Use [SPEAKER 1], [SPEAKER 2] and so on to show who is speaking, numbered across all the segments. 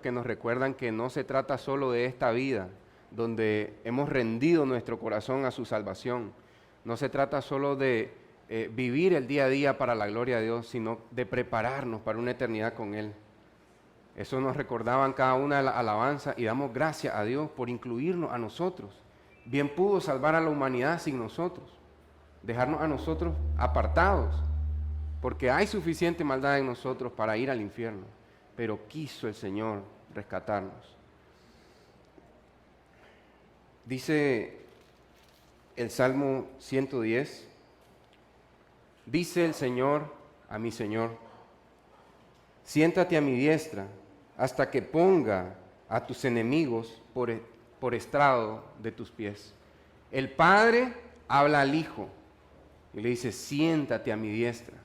[SPEAKER 1] que nos recuerdan que no se trata solo de esta vida, donde hemos rendido nuestro corazón a su salvación. No se trata solo de vivir el día a día para la gloria de Dios, sino de prepararnos para una eternidad con Él. Eso nos recordaban cada una de las alabanzas y damos gracias a Dios por incluirnos a nosotros. Bien pudo salvar a la humanidad sin nosotros, dejarnos a nosotros apartados, porque hay suficiente maldad en nosotros para ir al infierno, pero quiso el Señor rescatarnos. Dice el Salmo 110, dice el Señor a mi Señor, siéntate a mi diestra hasta que ponga a tus enemigos por estrado de tus pies. El Padre habla al Hijo y le dice, siéntate a mi diestra.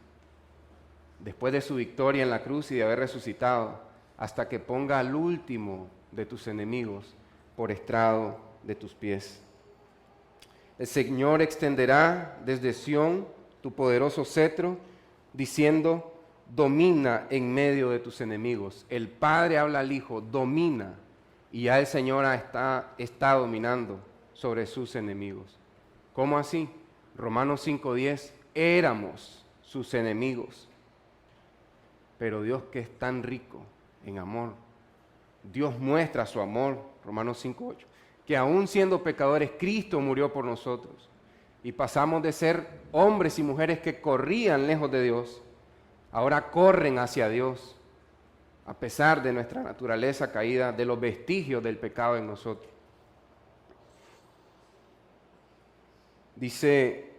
[SPEAKER 1] Después de su victoria en la cruz y de haber resucitado, hasta que ponga al último de tus enemigos por estrado de tus pies. El Señor extenderá desde Sión tu poderoso cetro, diciendo, domina en medio de tus enemigos. El Padre habla al Hijo, domina, y ya el Señor está dominando sobre sus enemigos. ¿Cómo así? Romanos 5:10, éramos sus enemigos, pero Dios, que es tan rico en amor, Dios muestra su amor, Romanos 5:8, que aún siendo pecadores, Cristo murió por nosotros, y pasamos de ser hombres y mujeres que corrían lejos de Dios, ahora corren hacia Dios, a pesar de nuestra naturaleza caída, de los vestigios del pecado en nosotros. Dice,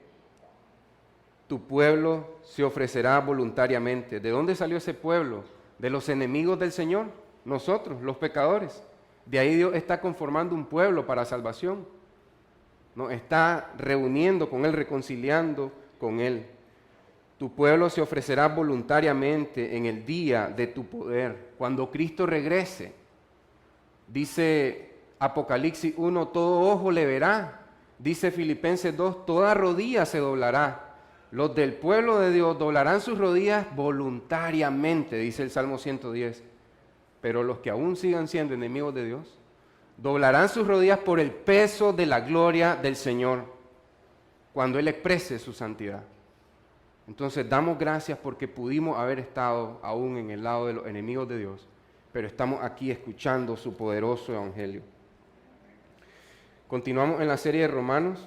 [SPEAKER 1] tu pueblo se ofrecerá voluntariamente. ¿De dónde salió ese pueblo? De los enemigos del Señor, nosotros, los pecadores. De ahí Dios está conformando un pueblo para salvación. Nos está reuniendo con Él, reconciliando con Él. Tu pueblo se ofrecerá voluntariamente en el día de tu poder, cuando Cristo regrese. Dice Apocalipsis 1, todo ojo le verá. Dice Filipenses 2, toda rodilla se doblará. Los del pueblo de Dios doblarán sus rodillas voluntariamente, dice el Salmo 110. Pero los que aún sigan siendo enemigos de Dios, doblarán sus rodillas por el peso de la gloria del Señor, cuando Él exprese su santidad. Entonces damos gracias porque pudimos haber estado aún en el lado de los enemigos de Dios, pero estamos aquí escuchando su poderoso evangelio. Continuamos en la serie de Romanos.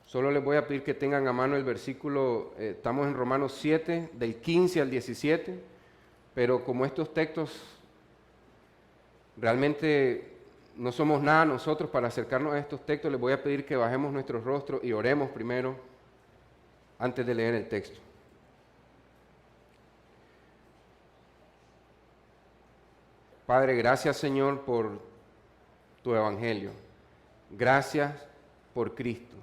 [SPEAKER 1] Solo les voy a pedir que tengan a mano el versículo, estamos en Romanos 7, del 15 al 17, pero como estos textos realmente no somos nada nosotros para acercarnos a estos textos, les voy a pedir que bajemos nuestros rostros y oremos primero antes de leer el texto. Padre, gracias Señor por tu evangelio. Gracias por Cristo.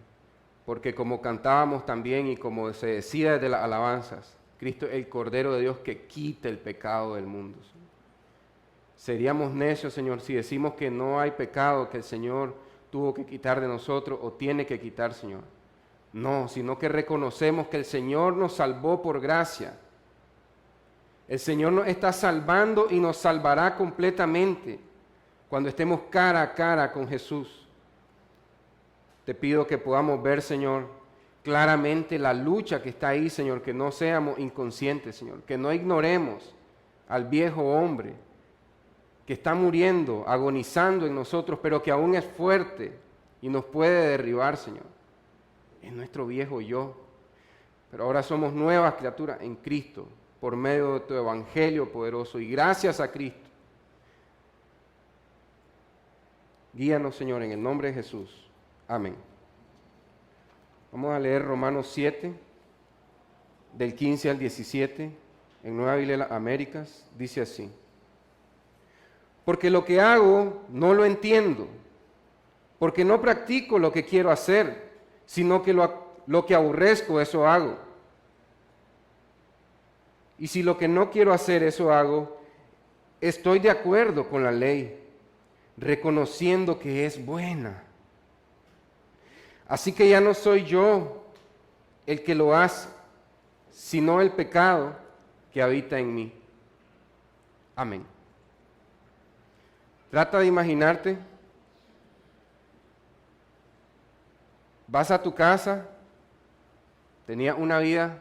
[SPEAKER 1] Porque como cantábamos también y como se decía desde las alabanzas, Cristo es el Cordero de Dios que quita el pecado del mundo. Seríamos necios, Señor, si decimos que no hay pecado que el Señor tuvo que quitar de nosotros o tiene que quitar, Señor. No, sino que reconocemos que el Señor nos salvó por gracia. El Señor nos está salvando y nos salvará completamente cuando estemos cara a cara con Jesús. Te pido que podamos ver, Señor, claramente la lucha que está ahí, Señor, que no seamos inconscientes, Señor, que no ignoremos al viejo hombre que está muriendo, agonizando en nosotros, pero que aún es fuerte y nos puede derribar, Señor. Es nuestro viejo yo, pero ahora somos nuevas criaturas en Cristo, por medio de tu evangelio poderoso, y gracias a Cristo. Guíanos, Señor, en el nombre de Jesús. Amén. Vamos a leer Romanos 7, del 15 al 17, en Nueva Biblia de las Américas, dice así. Porque lo que hago no lo entiendo, porque no practico lo que quiero hacer, sino que lo que aborrezco, eso hago. Y si lo que no quiero hacer, eso hago, estoy de acuerdo con la ley, reconociendo que es buena. Así que ya no soy yo el que lo hace, sino el pecado que habita en mí. Amén. Trata de imaginarte, vas a tu casa, tenías una vida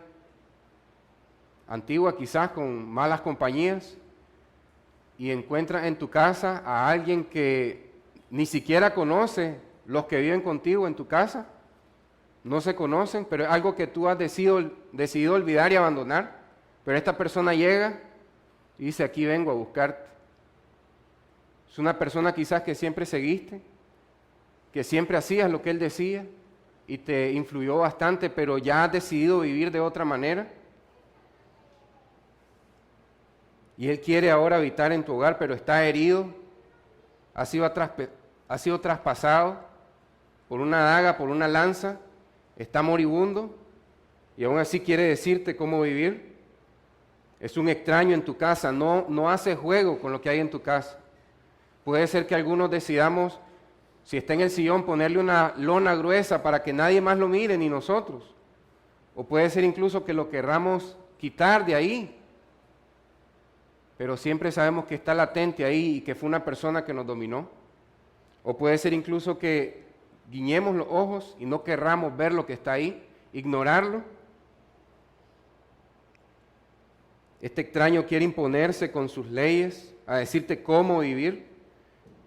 [SPEAKER 1] antigua quizás con malas compañías y encuentras en tu casa a alguien que ni siquiera conoce los que viven contigo en tu casa, no se conocen, pero es algo que tú has decidido olvidar y abandonar, pero esta persona llega y dice, aquí vengo a buscarte. Es una persona quizás que siempre seguiste, que siempre hacías lo que él decía y te influyó bastante, pero ya has decidido vivir de otra manera. Y él quiere ahora habitar en tu hogar, pero está herido, ha sido traspasado por una daga, por una lanza, está moribundo y aún así quiere decirte cómo vivir. Es un extraño en tu casa, no hace juego con lo que hay en tu casa. Puede ser que algunos decidamos, si está en el sillón, ponerle una lona gruesa para que nadie más lo mire, ni nosotros. O puede ser incluso que lo querramos quitar de ahí. Pero siempre sabemos que está latente ahí y que fue una persona que nos dominó. O puede ser incluso que guiñemos los ojos y no querramos ver lo que está ahí, ignorarlo. Este extraño quiere imponerse con sus leyes, a decirte cómo vivir.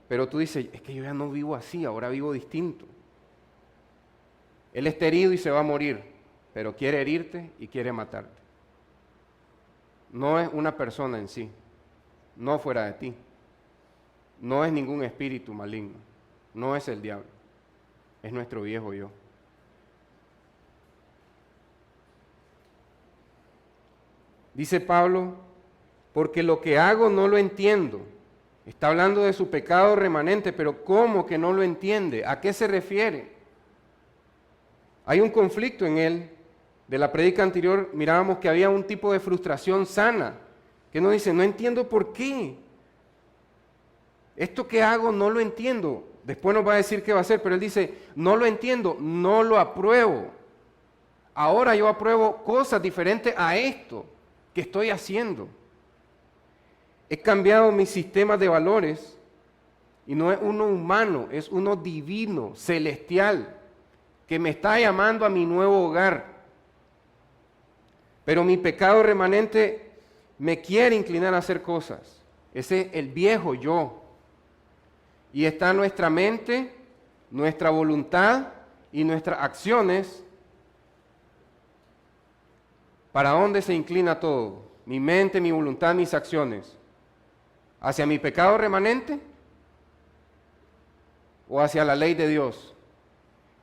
[SPEAKER 1] Pero tú dices, es que yo ya no vivo así, ahora vivo distinto. Él está herido y se va a morir, pero quiere herirte y quiere matarte. No es una persona en sí, no fuera de ti. No es ningún espíritu maligno, no es el diablo, es nuestro viejo yo. Dice Pablo, porque lo que hago no lo entiendo. Está hablando de su pecado remanente, pero ¿cómo que no lo entiende? ¿A qué se refiere? Hay un conflicto en él. De la prédica anterior mirábamos que había un tipo de frustración sana, que nos dice, no entiendo por qué. Esto que hago no lo entiendo. Después nos va a decir qué va a hacer, pero él dice, no lo entiendo, no lo apruebo. Ahora yo apruebo cosas diferentes a esto que estoy haciendo. He cambiado mi sistema de valores y no es uno humano, es uno divino, celestial, que me está llamando a mi nuevo hogar. Pero mi pecado remanente me quiere inclinar a hacer cosas. Ese es el viejo yo. Y está nuestra mente, nuestra voluntad y nuestras acciones. ¿Para dónde se inclina todo? Mi mente, mi voluntad, mis acciones. ¿Hacia mi pecado remanente o hacia la ley de Dios?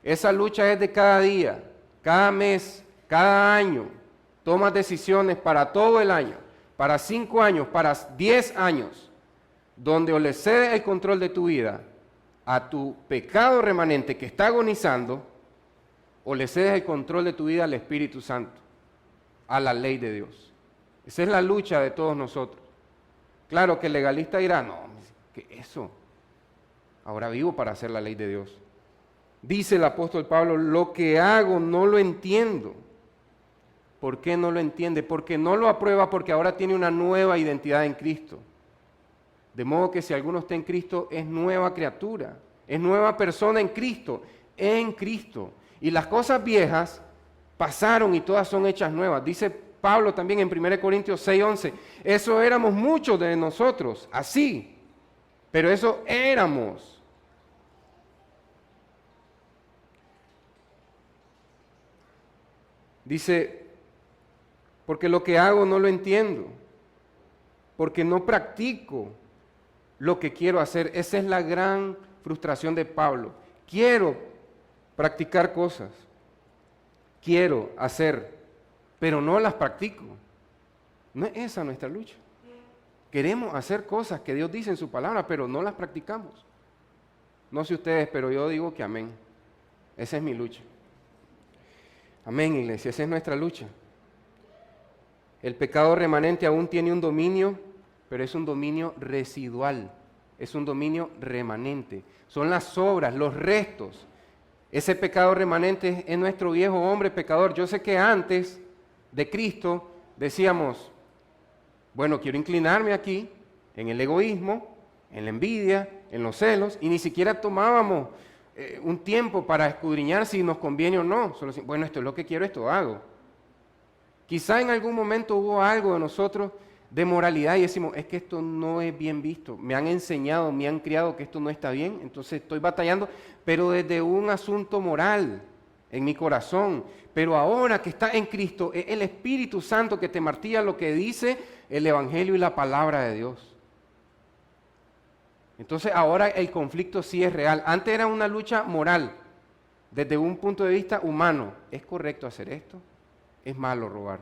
[SPEAKER 1] Esa lucha es de cada día, cada mes, cada año. Tomas decisiones para todo el año, para 5 años, para 10 años, donde o le cedes el control de tu vida a tu pecado remanente que está agonizando, o le cedes el control de tu vida al Espíritu Santo, a la ley de Dios. Esa es la lucha de todos nosotros. Claro que el legalista dirá, no, ¿qué es eso? Ahora vivo para hacer la ley de Dios. Dice el apóstol Pablo, lo que hago no lo entiendo. ¿Por qué no lo entiende? Porque no lo aprueba, porque ahora tiene una nueva identidad en Cristo. De modo que si alguno está en Cristo, es nueva criatura, es nueva persona en Cristo, Y las cosas viejas pasaron y todas son hechas nuevas. Dice Pablo también en 1 Corintios 6:11, eso éramos muchos de nosotros, así, pero eso éramos. Dice, porque lo que hago no lo entiendo, porque no practico lo que quiero hacer. Esa es la gran frustración de Pablo. Quiero practicar cosas, quiero hacer, pero no las practico. No es esa nuestra lucha. Queremos hacer cosas que Dios dice en su palabra, pero no las practicamos. No sé ustedes, pero yo digo que amén. Esa es mi lucha. Amén, iglesia, esa es nuestra lucha. El pecado remanente aún tiene un dominio, pero es un dominio residual, es un dominio remanente. Son las obras, los restos. Ese pecado remanente es nuestro viejo hombre pecador. Yo sé que antes de Cristo decíamos, bueno, quiero inclinarme aquí en el egoísmo, en la envidia, en los celos, y ni siquiera tomábamos un tiempo para escudriñar si nos conviene o no. Solo decimos, bueno, esto es lo que quiero, esto hago. Quizá en algún momento hubo algo de nosotros de moralidad y decimos, es que esto no es bien visto, me han enseñado, me han criado que esto no está bien, entonces estoy batallando, pero desde un asunto moral en mi corazón. Pero ahora que está en Cristo, es el Espíritu Santo que te martilla lo que dice el Evangelio y la palabra de Dios. Entonces ahora el conflicto sí es real. Antes era una lucha moral, desde un punto de vista humano. ¿Es correcto hacer esto? Es malo robar,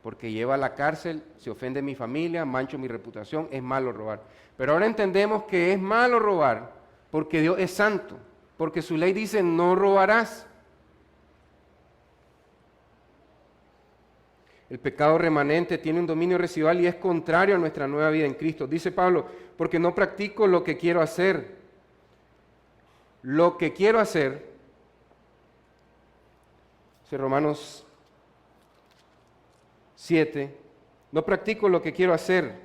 [SPEAKER 1] porque lleva a la cárcel, se ofende mi familia, mancho mi reputación, es malo robar. Pero ahora entendemos que es malo robar porque Dios es santo, porque su ley dice no robarás. El pecado remanente tiene un dominio residual y es contrario a nuestra nueva vida en Cristo. Dice Pablo, porque no practico lo que quiero hacer. Lo que quiero hacer, dice Romanos 7, no practico lo que quiero hacer.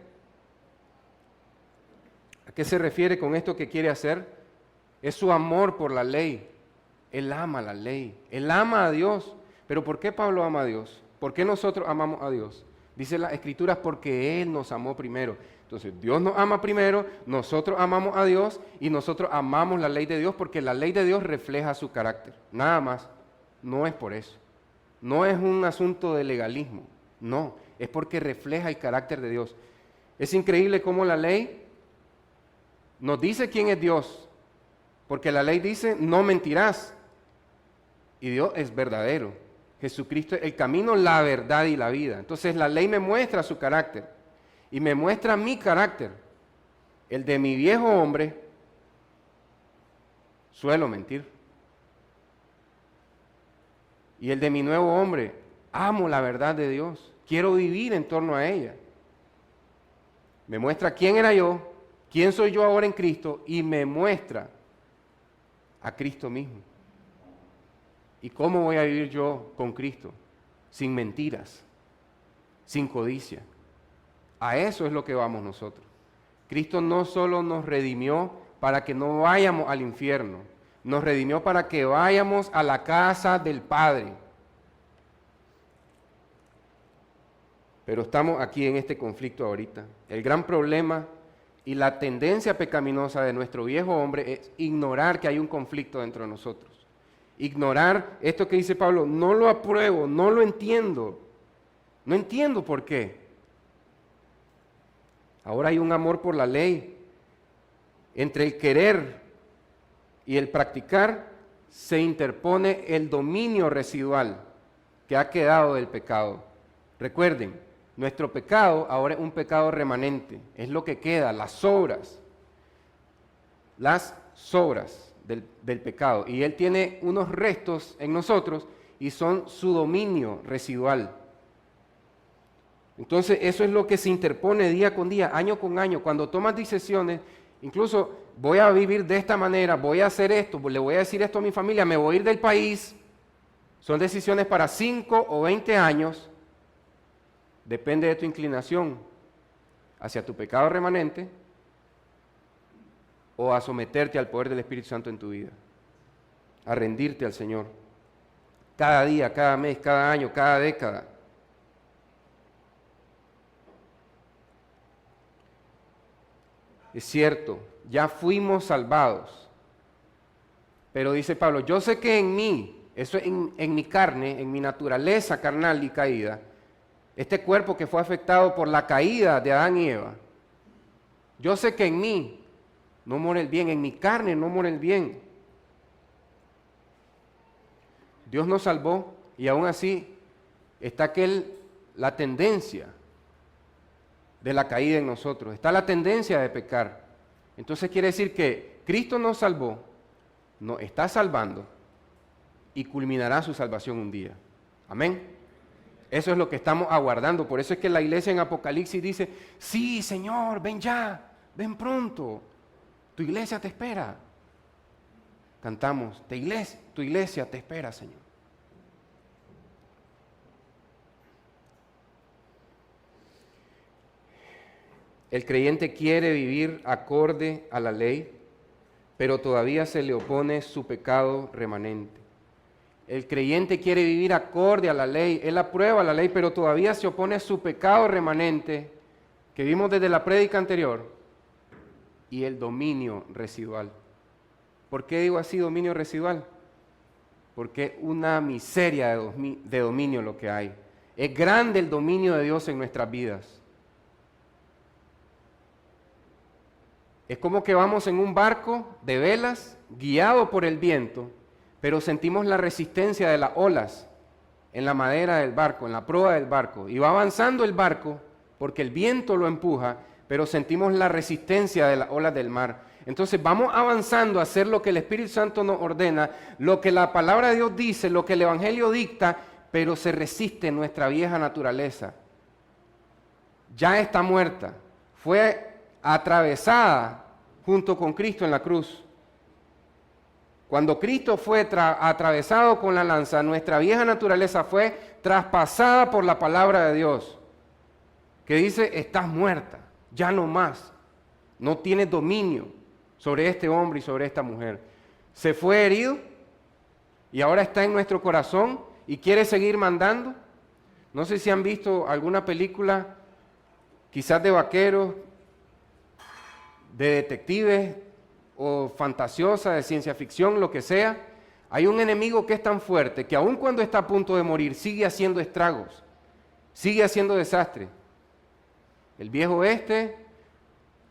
[SPEAKER 1] ¿A qué se refiere con esto que quiere hacer? Es su amor por la ley. Él ama la ley, él ama a Dios. ¿Pero por qué Pablo ama a Dios? ¿Por qué nosotros amamos a Dios? Dice las Escrituras, porque Él nos amó primero. Entonces, Dios nos ama primero, nosotros amamos a Dios y nosotros amamos la ley de Dios porque la ley de Dios refleja su carácter. Nada más. No es por eso. No es un asunto de legalismo. No, es porque refleja el carácter de Dios. Es increíble cómo la ley nos dice quién es Dios, porque la ley dice no mentirás y Dios es verdadero. Jesucristo es el camino, la verdad y la vida. Entonces la ley me muestra su carácter y me muestra mi carácter. El de mi viejo hombre, suelo mentir. Y el de mi nuevo hombre, amo la verdad de Dios. Quiero vivir en torno a ella. Me muestra quién era yo, quién soy yo ahora en Cristo y me muestra a Cristo mismo. ¿Y cómo voy a vivir yo con Cristo? Sin mentiras, sin codicia. A eso es lo que vamos nosotros. Cristo no solo nos redimió para que no vayamos al infierno, nos redimió para que vayamos a la casa del Padre. Pero estamos aquí en este conflicto ahorita. El gran problema y la tendencia pecaminosa de nuestro viejo hombre es ignorar que hay un conflicto dentro de nosotros. Ignorar esto que dice Pablo, no lo apruebo, no lo entiendo. No entiendo por qué. Ahora hay un amor por la ley. Entre el querer y el practicar se interpone el dominio residual que ha quedado del pecado. Recuerden, nuestro pecado ahora es un pecado remanente. Es lo que queda, las sobras. Las sobras del pecado. Y Él tiene unos restos en nosotros y son su dominio residual. Entonces eso es lo que se interpone día con día, año con año. Cuando tomas decisiones, incluso voy a vivir de esta manera, voy a hacer esto, le voy a decir esto a mi familia, me voy a ir del país. Son decisiones para 5 o 20 años. Depende de tu inclinación hacia tu pecado remanente o a someterte al poder del Espíritu Santo en tu vida, a rendirte al Señor, cada día, cada mes, cada año, cada década. Es cierto, ya fuimos salvados, pero dice Pablo, yo sé que en mí, eso es en mi carne, en mi naturaleza carnal y caída, este cuerpo que fue afectado por la caída de Adán y Eva, yo sé que en mí no mora el bien, en mi carne no mora el bien. Dios nos salvó y aún así está la tendencia de la caída en nosotros, está la tendencia de pecar. Entonces quiere decir que Cristo nos salvó, nos está salvando y culminará su salvación un día. Amén. Eso es lo que estamos aguardando. Por eso es que la iglesia en Apocalipsis dice, sí, Señor, ven ya, ven pronto. Tu iglesia te espera. Cantamos, tu iglesia te espera, Señor. El creyente quiere vivir acorde a la ley, pero todavía se le opone su pecado remanente. El creyente quiere vivir acorde a la ley, él aprueba la ley, pero todavía se opone a su pecado remanente, que vimos desde la prédica anterior, y el dominio residual. ¿Por qué digo así dominio residual? Porque es una miseria de dominio lo que hay. Es grande el dominio de Dios en nuestras vidas. Es como que vamos en un barco de velas, guiado por el viento, pero sentimos la resistencia de las olas en la madera del barco, en la proa del barco. Y va avanzando el barco porque el viento lo empuja, pero sentimos la resistencia de las olas del mar. Entonces vamos avanzando a hacer lo que el Espíritu Santo nos ordena, lo que la palabra de Dios dice, lo que el Evangelio dicta, pero se resiste nuestra vieja naturaleza. Ya está muerta, fue atravesada junto con Cristo en la cruz. Cuando Cristo fue atravesado con la lanza, nuestra vieja naturaleza fue traspasada por la palabra de Dios, que dice, estás muerta, ya no más, no tienes dominio sobre este hombre y sobre esta mujer. Se fue herido y ahora está en nuestro corazón y quiere seguir mandando. No sé si han visto alguna película, quizás de vaqueros, de detectives o fantasiosa, de ciencia ficción, lo que sea. Hay un enemigo que es tan fuerte que aun cuando está a punto de morir sigue haciendo estragos, sigue haciendo desastre. El viejo oeste,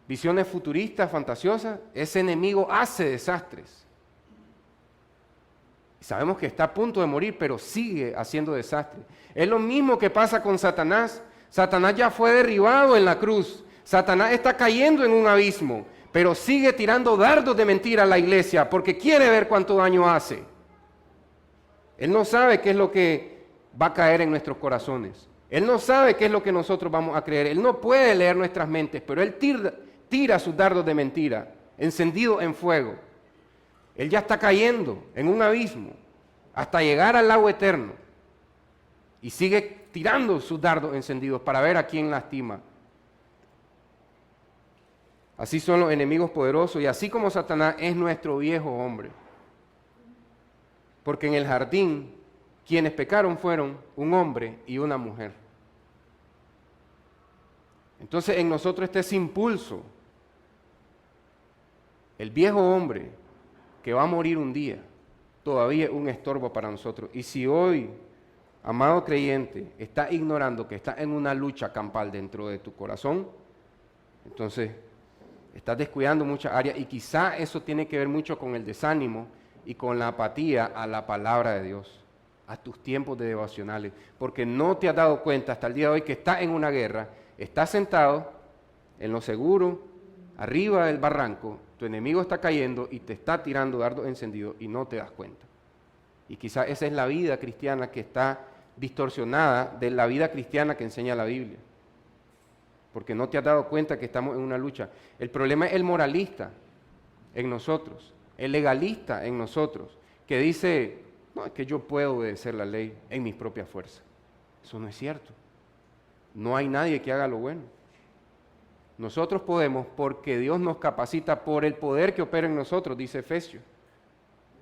[SPEAKER 1] visiones futuristas, fantasiosas, ese enemigo hace desastres. Y sabemos que está a punto de morir, pero sigue haciendo desastre. Es lo mismo que pasa con Satanás. Satanás ya fue derribado en la cruz. Satanás está cayendo en un abismo, pero sigue tirando dardos de mentira a la iglesia porque quiere ver cuánto daño hace. Él no sabe qué es lo que va a caer en nuestros corazones. Él no sabe qué es lo que nosotros vamos a creer. Él no puede leer nuestras mentes, pero él tira sus dardos de mentira, encendido en fuego. Él ya está cayendo en un abismo hasta llegar al lago eterno y sigue tirando sus dardos encendidos para ver a quién lastima. Así son los enemigos poderosos y así como Satanás es nuestro viejo hombre. Porque en el jardín quienes pecaron fueron un hombre y una mujer. Entonces en nosotros está ese impulso. El viejo hombre que va a morir un día todavía es un estorbo para nosotros. Y si hoy, amado creyente, estás ignorando que estás en una lucha campal dentro de tu corazón, entonces estás descuidando muchas áreas y quizá eso tiene que ver mucho con el desánimo y con la apatía a la palabra de Dios, a tus tiempos de devocionales, porque no te has dado cuenta hasta el día de hoy que estás en una guerra, estás sentado en lo seguro, arriba del barranco, tu enemigo está cayendo y te está tirando dardos encendidos y no te das cuenta. Y quizá esa es la vida cristiana que está distorsionada de la vida cristiana que enseña la Biblia. Porque no te has dado cuenta que estamos en una lucha. El problema es el moralista en nosotros, el legalista en nosotros, que dice, no, es que yo puedo obedecer la ley en mis propias fuerzas. Eso no es cierto. No hay nadie que haga lo bueno. Nosotros podemos porque Dios nos capacita por el poder que opera en nosotros, dice Efesios.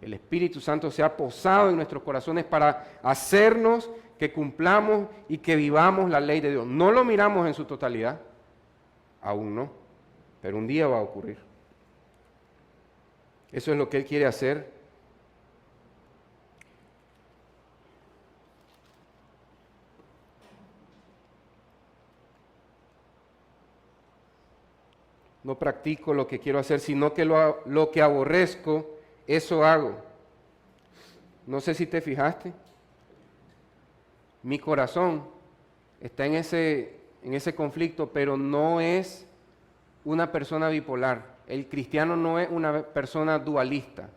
[SPEAKER 1] El Espíritu Santo se ha posado en nuestros corazones para hacernos que cumplamos y que vivamos la ley de Dios. No lo miramos en su totalidad, aún no, pero un día va a ocurrir. Eso es lo que Él quiere hacer. No practico lo que quiero hacer, sino que lo que aborrezco, eso hago. No sé si te fijaste. Mi corazón está en ese conflicto, pero no es una persona bipolar. El cristiano no es una persona dualista.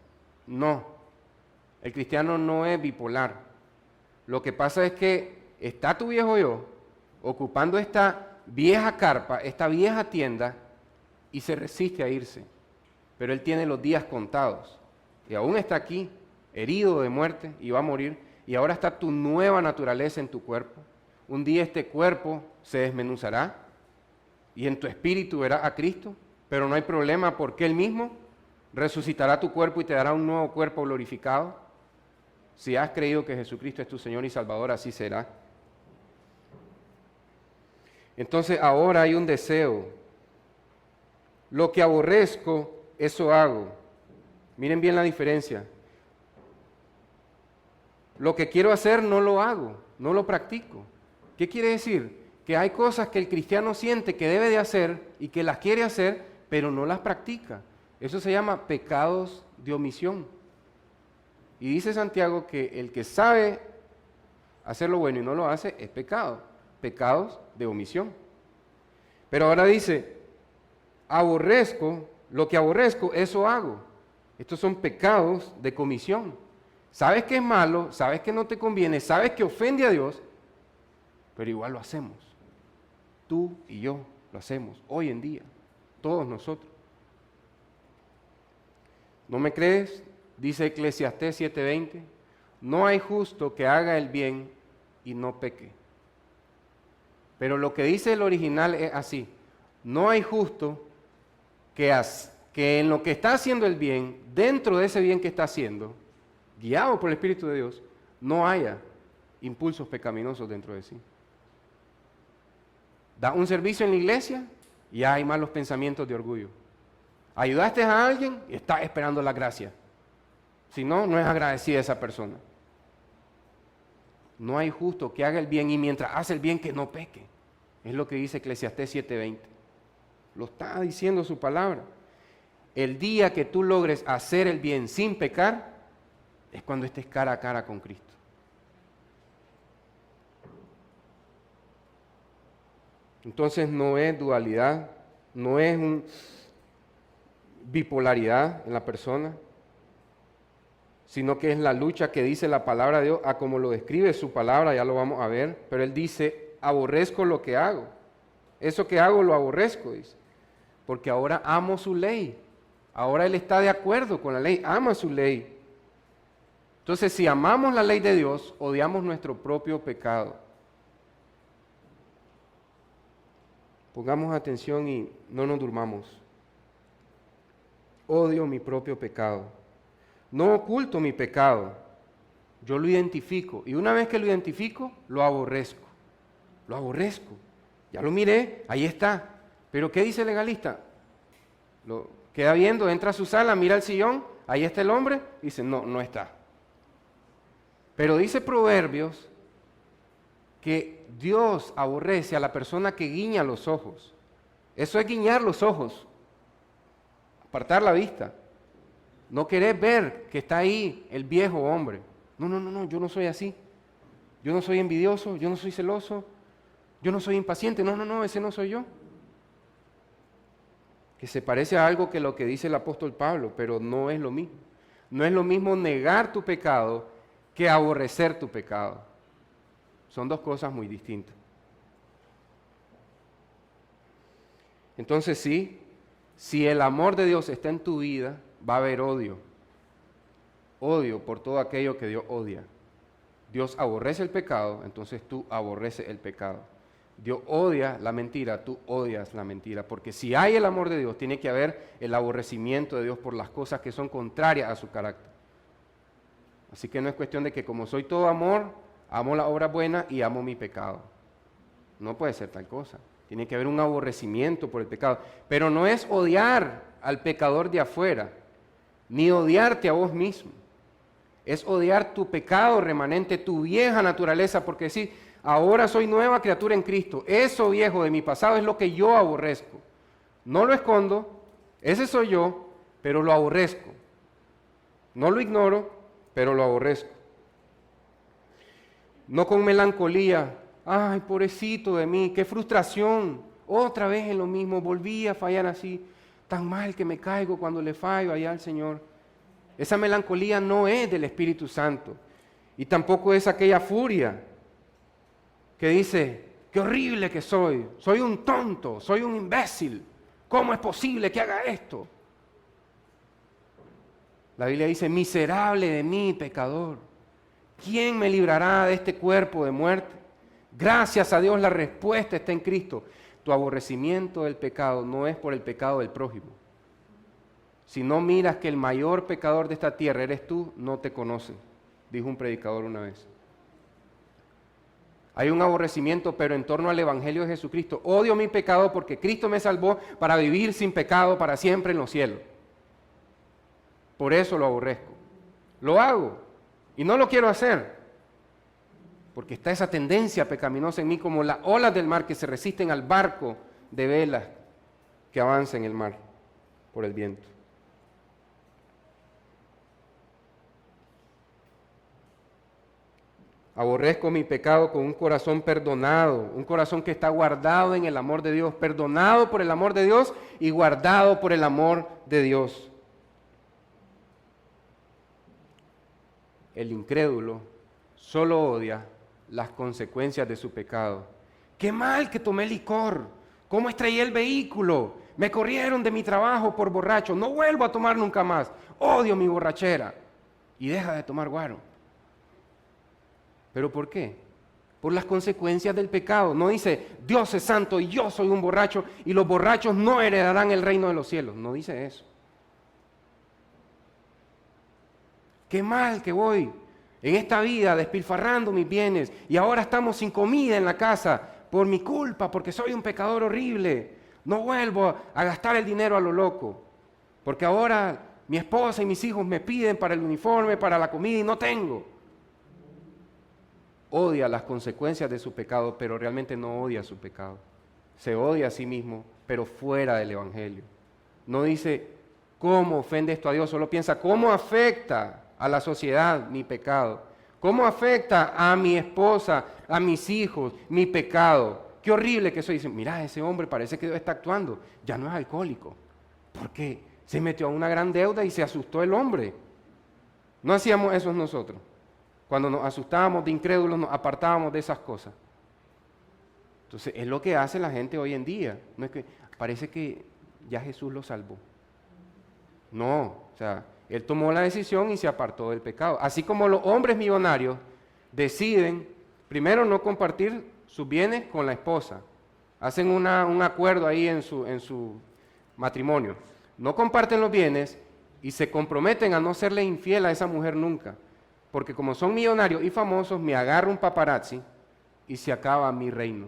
[SPEAKER 1] No. El cristiano no es bipolar. Lo que pasa es que está tu viejo yo ocupando esta vieja carpa, esta vieja tienda, y se resiste a irse. Pero él tiene los días contados. Y aún está aquí, herido de muerte, y va a morir. Y ahora está tu nueva naturaleza en tu cuerpo. Un día este cuerpo se desmenuzará y en tu espíritu verás a Cristo, pero no hay problema porque Él mismo resucitará tu cuerpo y te dará un nuevo cuerpo glorificado. Si has creído que Jesucristo es tu Señor y Salvador, así será. Entonces ahora hay un deseo. Lo que aborrezco, eso hago. Miren bien la diferencia. Lo que quiero hacer no lo hago, no lo practico. ¿Qué quiere decir? Que hay cosas que el cristiano siente que debe de hacer y que las quiere hacer, pero no las practica. Eso se llama pecados de omisión. Y dice Santiago que el que sabe hacer lo bueno y no lo hace es pecado. Pecados de omisión. Pero ahora dice, aborrezco, lo que aborrezco, eso hago. Estos son pecados de comisión. Sabes que es malo, sabes que no te conviene, sabes que ofende a Dios, pero igual lo hacemos. Tú y yo lo hacemos hoy en día, todos nosotros. ¿No me crees? Dice Eclesiastés 7:20, no hay justo que haga el bien y no peque. Pero lo que dice el original es así, no hay justo que en lo que está haciendo el bien, dentro de ese bien que está haciendo, guiado por el Espíritu de Dios, no haya impulsos pecaminosos dentro de sí. Da un servicio en la iglesia y hay malos pensamientos de orgullo. Ayudaste a alguien y estás esperando la gracia. Si no, no es agradecida esa persona. No hay justo que haga el bien y mientras hace el bien que no peque. Es lo que dice Eclesiastés 7:20. Lo está diciendo su palabra. El día que tú logres hacer el bien sin pecar, es cuando estés cara a cara con Cristo. Entonces no es dualidad, no es bipolaridad en la persona, sino que es la lucha que dice la palabra de Dios, a como lo describe su palabra, ya lo vamos a ver, pero él dice, aborrezco lo que hago. Eso que hago lo aborrezco, dice, porque ahora amo su ley. Ahora él está de acuerdo con la ley, ama su ley. Entonces, si amamos la ley de Dios, odiamos nuestro propio pecado. Pongamos atención y no nos durmamos. Odio mi propio pecado. No oculto mi pecado. Yo lo identifico. Y una vez que lo identifico, lo aborrezco. Lo aborrezco. Ya lo miré, ahí está. Pero ¿qué dice el legalista? Lo queda viendo, entra a su sala, mira el sillón, ahí está el hombre, dice, no, no está. Pero dice Proverbios que Dios aborrece a la persona que guiña los ojos. Eso es guiñar los ojos, apartar la vista. No querer ver que está ahí el viejo hombre. No, yo no soy así. Yo no soy envidioso, yo no soy celoso, yo no soy impaciente. No, ese no soy yo. Que se parece a algo que lo que dice el apóstol Pablo, pero no es lo mismo. No es lo mismo negar tu pecado que aborrecer tu pecado. Son dos cosas muy distintas. Entonces sí, si el amor de Dios está en tu vida, va a haber odio. Odio por todo aquello que Dios odia. Dios aborrece el pecado, entonces tú aborreces el pecado. Dios odia la mentira, tú odias la mentira. Porque si hay el amor de Dios, tiene que haber el aborrecimiento de Dios por las cosas que son contrarias a su carácter. Así que no es cuestión de que como soy todo amor, amo la obra buena y amo mi pecado. No puede ser tal cosa. Tiene que haber un aborrecimiento por el pecado. Pero no es odiar al pecador de afuera, ni odiarte a vos mismo. Es odiar tu pecado remanente, tu vieja naturaleza, porque decir, ahora soy nueva criatura en Cristo. Eso viejo de mi pasado es lo que yo aborrezco. No lo escondo, ese soy yo, pero lo aborrezco. No lo ignoro, pero lo aborrezco. No con melancolía, ay, pobrecito de mí, qué frustración, otra vez en lo mismo, volví a fallar así, tan mal que me caigo cuando le fallo allá al Señor. Esa melancolía no es del Espíritu Santo y tampoco es aquella furia que dice, qué horrible que soy un tonto, soy un imbécil, ¿cómo es posible que haga esto? La Biblia dice, miserable de mí, pecador. ¿Quién me librará de este cuerpo de muerte? Gracias a Dios la respuesta está en Cristo. tu aborrecimiento del pecado no es por el pecado del prójimo. Si no miras que el mayor pecador de esta tierra eres tú, no te conoce, dijo un predicador una vez. Hay un aborrecimiento, pero en torno al Evangelio de Jesucristo. Odio mi pecado porque Cristo me salvó para vivir sin pecado para siempre en los cielos. Por eso lo aborrezco. Lo hago y no lo quiero hacer. Porque está esa tendencia pecaminosa en mí como las olas del mar que se resisten al barco de velas que avanza en el mar por el viento. Aborrezco mi pecado con un corazón perdonado, un corazón que está guardado en el amor de Dios, perdonado por el amor de Dios y guardado por el amor de Dios. El incrédulo solo odia las consecuencias de su pecado. ¡Qué mal que tomé licor! ¿Cómo estrellé el vehículo? Me corrieron de mi trabajo por borracho. No vuelvo a tomar nunca más. Odio mi borrachera. Y deja de tomar guaro. ¿Pero por qué? Por las consecuencias del pecado. No dice, Dios es santo y yo soy un borracho y los borrachos no heredarán el reino de los cielos. No dice eso. Qué mal que voy en esta vida despilfarrando mis bienes y ahora estamos sin comida en la casa por mi culpa, porque soy un pecador horrible. No vuelvo a gastar el dinero a lo loco, porque ahora mi esposa y mis hijos me piden para el uniforme, para la comida y no tengo. Odia las consecuencias de su pecado, pero realmente no odia su pecado. Se odia a sí mismo, pero fuera del Evangelio. No dice, ¿cómo ofende esto a Dios? Solo piensa, ¿cómo afecta a la sociedad mi pecado? ¿Cómo afecta a mi esposa, a mis hijos, mi pecado? Qué horrible que soy. Dicen, mira, ese hombre parece que Dios está actuando. Ya no es alcohólico. Porque se metió a una gran deuda y se asustó el hombre. No hacíamos eso nosotros. Cuando nos asustábamos de incrédulos, nos apartábamos de esas cosas. Entonces, es lo que hace la gente hoy en día. No es que parece que ya Jesús lo salvó. No, o sea, Él tomó la decisión y se apartó del pecado. Así como los hombres millonarios deciden, primero, no compartir sus bienes con la esposa. Hacen un acuerdo ahí en su matrimonio. No comparten los bienes y se comprometen a no serle infiel a esa mujer nunca. Porque como son millonarios y famosos, me agarra un paparazzi y se acaba mi reino.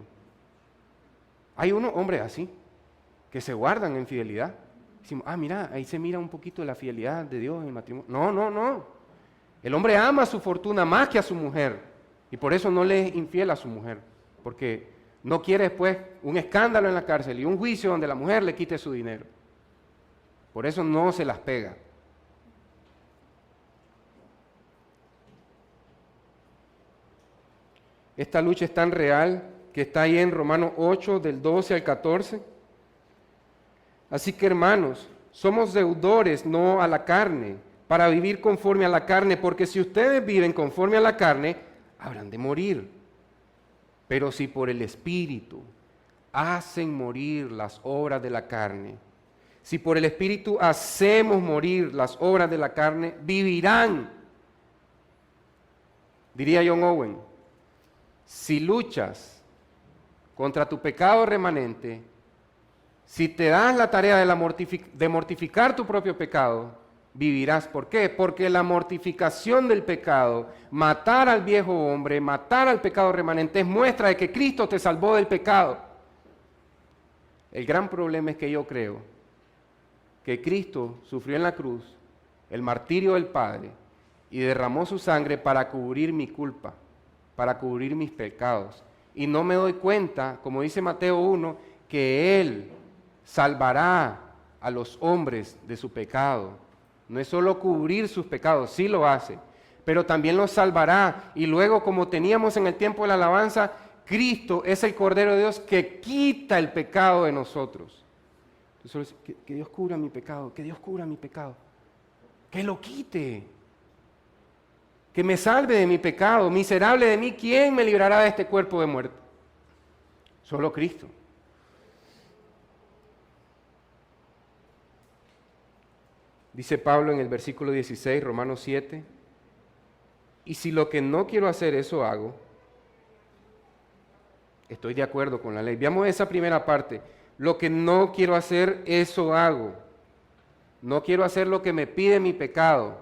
[SPEAKER 1] Hay unos hombres así, que se guardan en fidelidad. Decimos, mira, ahí se mira un poquito la fidelidad de Dios en el matrimonio. No. El hombre ama su fortuna más que a su mujer. Y por eso no le es infiel a su mujer. Porque no quiere después un escándalo en la cárcel y un juicio donde la mujer le quite su dinero. Por eso no se las pega. Esta lucha es tan real que está ahí en Romanos 8, del 12 al 14. Así que, hermanos, somos deudores, no a la carne, para vivir conforme a la carne, porque si ustedes viven conforme a la carne, habrán de morir. Pero si por el Espíritu hacen morir las obras de la carne, si por el Espíritu hacemos morir las obras de la carne, vivirán. Diría John Owen, si luchas contra tu pecado remanente, si te das la tarea de mortificar tu propio pecado, vivirás. ¿Por qué? Porque la mortificación del pecado, matar al viejo hombre, matar al pecado remanente, es muestra de que Cristo te salvó del pecado. El gran problema es que yo creo que Cristo sufrió en la cruz el martirio del Padre y derramó su sangre para cubrir mi culpa, para cubrir mis pecados. Y no me doy cuenta, como dice Mateo 1, que Él salvará a los hombres de su pecado. No es solo cubrir sus pecados, sí lo hace, pero también los salvará. Y luego, como teníamos en el tiempo de la alabanza, Cristo es el Cordero de Dios que quita el pecado de nosotros. Entonces, que Dios cubra mi pecado, que Dios cubra mi pecado, que lo quite. Que me salve de mi pecado, miserable de mí, ¿quién me librará de este cuerpo de muerte? Solo Cristo. Dice Pablo en el versículo 16, Romanos 7, y si lo que no quiero hacer, eso hago, Estoy de acuerdo con la ley. Veamos esa primera parte. Lo que no quiero hacer, eso hago. No quiero hacer lo que me pide mi pecado.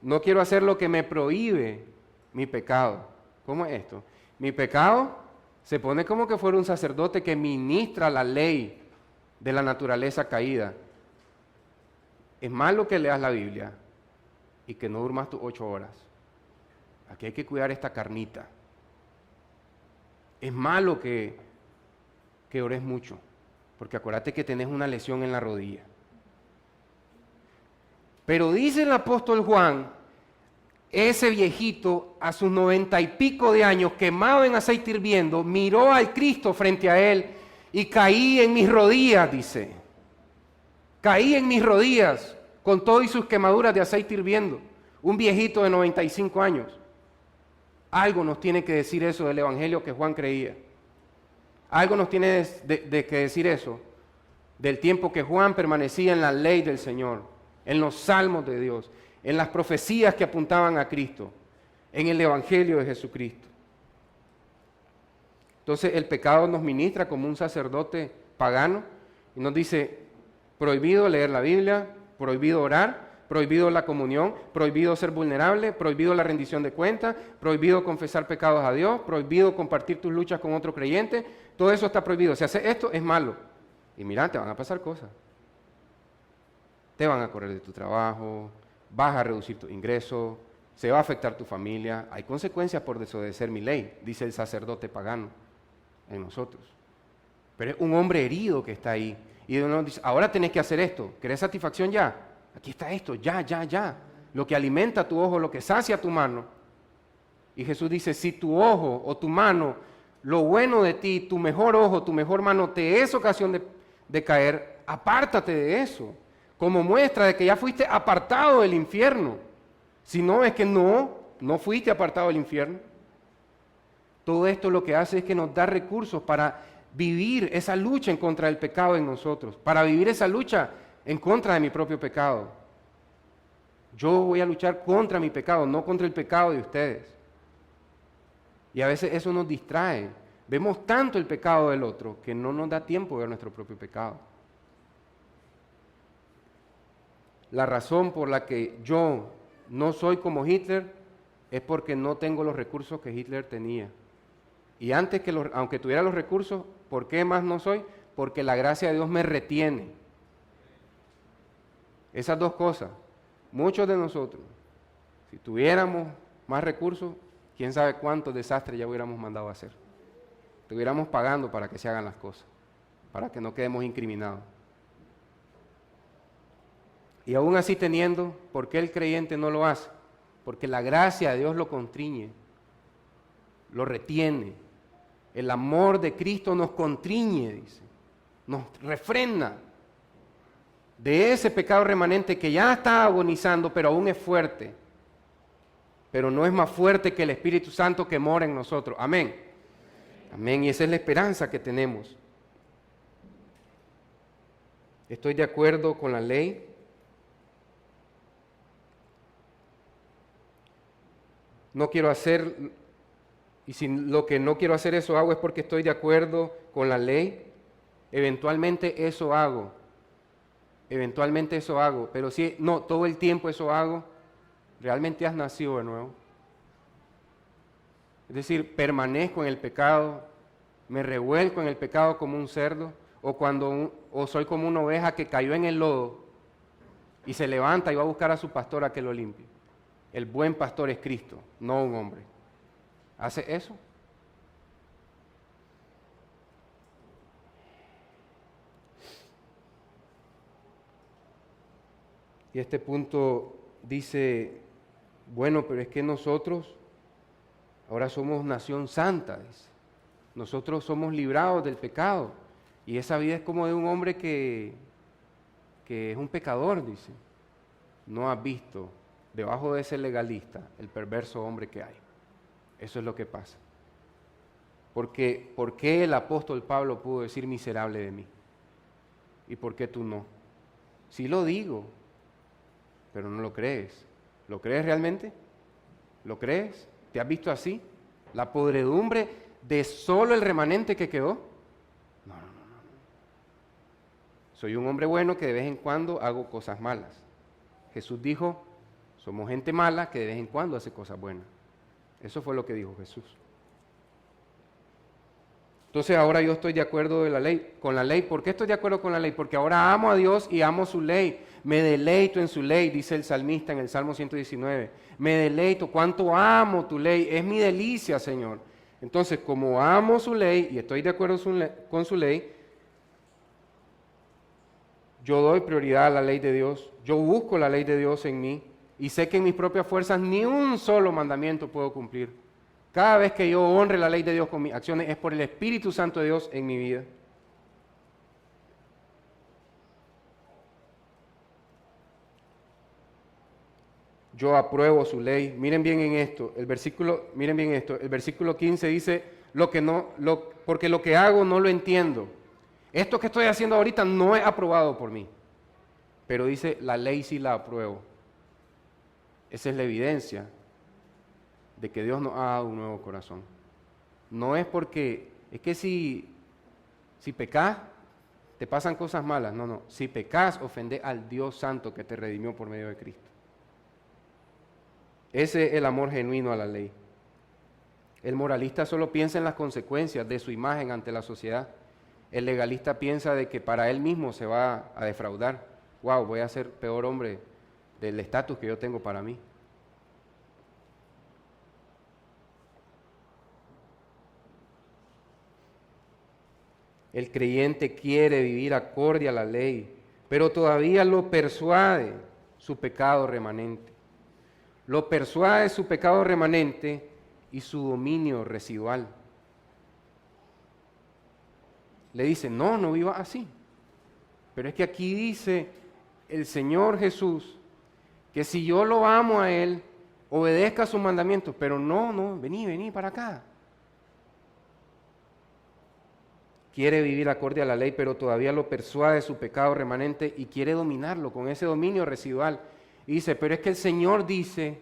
[SPEAKER 1] No quiero hacer lo que me prohíbe mi pecado. ¿Cómo es esto? Mi pecado se pone como que fuera un sacerdote que ministra la ley de la naturaleza caída. Es malo que leas la Biblia y que no durmas tus 8 horas. Aquí hay que cuidar esta carnita. Es malo que ores mucho, porque acuérdate que tenés una lesión en la rodilla. Pero dice el apóstol Juan, ese viejito a sus 90 y pico de años, quemado en aceite hirviendo, miró al Cristo frente a él y caí en mis rodillas, dice. Caí en mis rodillas con todo y sus quemaduras de aceite hirviendo. Un viejito de 95 años. Algo nos tiene que decir eso del evangelio que Juan creía. Algo nos tiene que decir eso del tiempo que Juan permanecía en la ley del Señor, en los salmos de Dios, en las profecías que apuntaban a Cristo, en el evangelio de Jesucristo. Entonces el pecado nos ministra como un sacerdote pagano y nos dice, prohibido leer la Biblia, prohibido orar, prohibido la comunión, prohibido ser vulnerable, prohibido la rendición de cuentas, prohibido confesar pecados a Dios, prohibido compartir tus luchas con otro creyente. Todo eso está prohibido. Si haces esto, es malo. Y mira, te van a pasar cosas. Te van a correr de tu trabajo, vas a reducir tus ingresos, se va a afectar tu familia. Hay consecuencias por desobedecer mi ley, dice el sacerdote pagano en nosotros. Pero es un hombre herido que está ahí. Y uno dice, ahora tenés que hacer esto. ¿Querés satisfacción ya? Aquí está esto, ya. Lo que alimenta tu ojo, lo que sacia tu mano. Y Jesús dice, si tu ojo o tu mano, lo bueno de ti, tu mejor ojo, tu mejor mano, te es ocasión de caer, apártate de eso. Como muestra de que ya fuiste apartado del infierno. Si no, es que no fuiste apartado del infierno. Todo esto lo que hace es que nos da recursos para vivir esa lucha en contra del pecado en nosotros, para vivir esa lucha en contra de mi propio pecado. Yo voy a luchar contra mi pecado, no contra el pecado de ustedes. Y a veces eso nos distrae. Vemos tanto el pecado del otro que no nos da tiempo de ver nuestro propio pecado. La razón por la que yo no soy como Hitler es porque no tengo los recursos que Hitler tenía. Y antes aunque tuviera los recursos, ¿por qué más no soy? Porque la gracia de Dios me retiene. Esas dos cosas. Muchos de nosotros, si tuviéramos más recursos, quién sabe cuántos desastres ya hubiéramos mandado a hacer. Estuviéramos pagando para que se hagan las cosas, para que no quedemos incriminados. Y aún así teniendo, ¿por qué el creyente no lo hace? Porque la gracia de Dios lo constriñe, lo retiene. El amor de Cristo nos constriñe, dice, nos refrena de ese pecado remanente que ya está agonizando, pero aún es fuerte. Pero no es más fuerte que el Espíritu Santo que mora en nosotros. Amén. Amén. Y esa es la esperanza que tenemos. Estoy de acuerdo con la ley. No quiero hacer, y si lo que no quiero hacer eso hago es porque estoy de acuerdo con la ley. Eventualmente eso hago. Eventualmente eso hago. Pero si no, todo el tiempo eso hago, realmente has nacido de nuevo. Es decir, permanezco en el pecado, me revuelco en el pecado como un cerdo, o soy como una oveja que cayó en el lodo y se levanta y va a buscar a su pastor a que lo limpie. El buen pastor es Cristo, no un hombre. ¿Hace eso? Y este punto dice, bueno, pero es que nosotros ahora somos nación santa, dice. Nosotros somos librados del pecado. Y esa vida es como de un hombre que es un pecador, dice. No has visto debajo de ese legalista el perverso hombre que hay. Eso es lo que pasa. ¿Por qué el apóstol Pablo pudo decir miserable de mí? ¿Y por qué tú no? Sí lo digo, pero no lo crees. ¿Lo crees realmente? ¿Lo crees? ¿Te has visto así? La podredumbre de solo el remanente que quedó. No. Soy un hombre bueno que de vez en cuando hago cosas malas. Jesús dijo, somos gente mala que de vez en cuando hace cosas buenas. Eso fue lo que dijo Jesús. Entonces ahora yo estoy de acuerdo con la ley. ¿Por qué estoy de acuerdo con la ley? Porque ahora amo a Dios y amo su ley. Me deleito en su ley, dice el salmista en el Salmo 119. Me deleito, cuánto amo tu ley. Es mi delicia, Señor. Entonces, como amo su ley y estoy de acuerdo con su ley, yo doy prioridad a la ley de Dios. Yo busco la ley de Dios en mí y sé que en mis propias fuerzas ni un solo mandamiento puedo cumplir. Cada vez que yo honre la ley de Dios con mis acciones es por el Espíritu Santo de Dios en mi vida. Yo apruebo su ley. Miren bien en esto, miren bien esto. El versículo 15 dice, porque lo que hago no lo entiendo. Esto que estoy haciendo ahorita no es aprobado por mí. Pero dice, la ley sí la apruebo. Esa es la evidencia de que Dios nos ha dado un nuevo corazón. No es porque, es que si pecas, te pasan cosas malas. No. Si pecas, ofendes al Dios Santo que te redimió por medio de Cristo. Ese es el amor genuino a la ley. El moralista solo piensa en las consecuencias de su imagen ante la sociedad. El legalista piensa de que para él mismo se va a defraudar. Wow, voy a ser peor hombre del estatus que yo tengo para mí. El creyente quiere vivir acorde a la ley, pero todavía lo persuade su pecado remanente. Lo persuade su pecado remanente y su dominio residual. Le dice, no viva así. Pero es que aquí dice el Señor Jesús que si yo lo amo a Él, obedezca sus mandamientos, pero no, vení para acá. Quiere vivir acorde a la ley, pero todavía lo persuade su pecado remanente y quiere dominarlo con ese dominio residual. Y dice, pero es que el Señor dice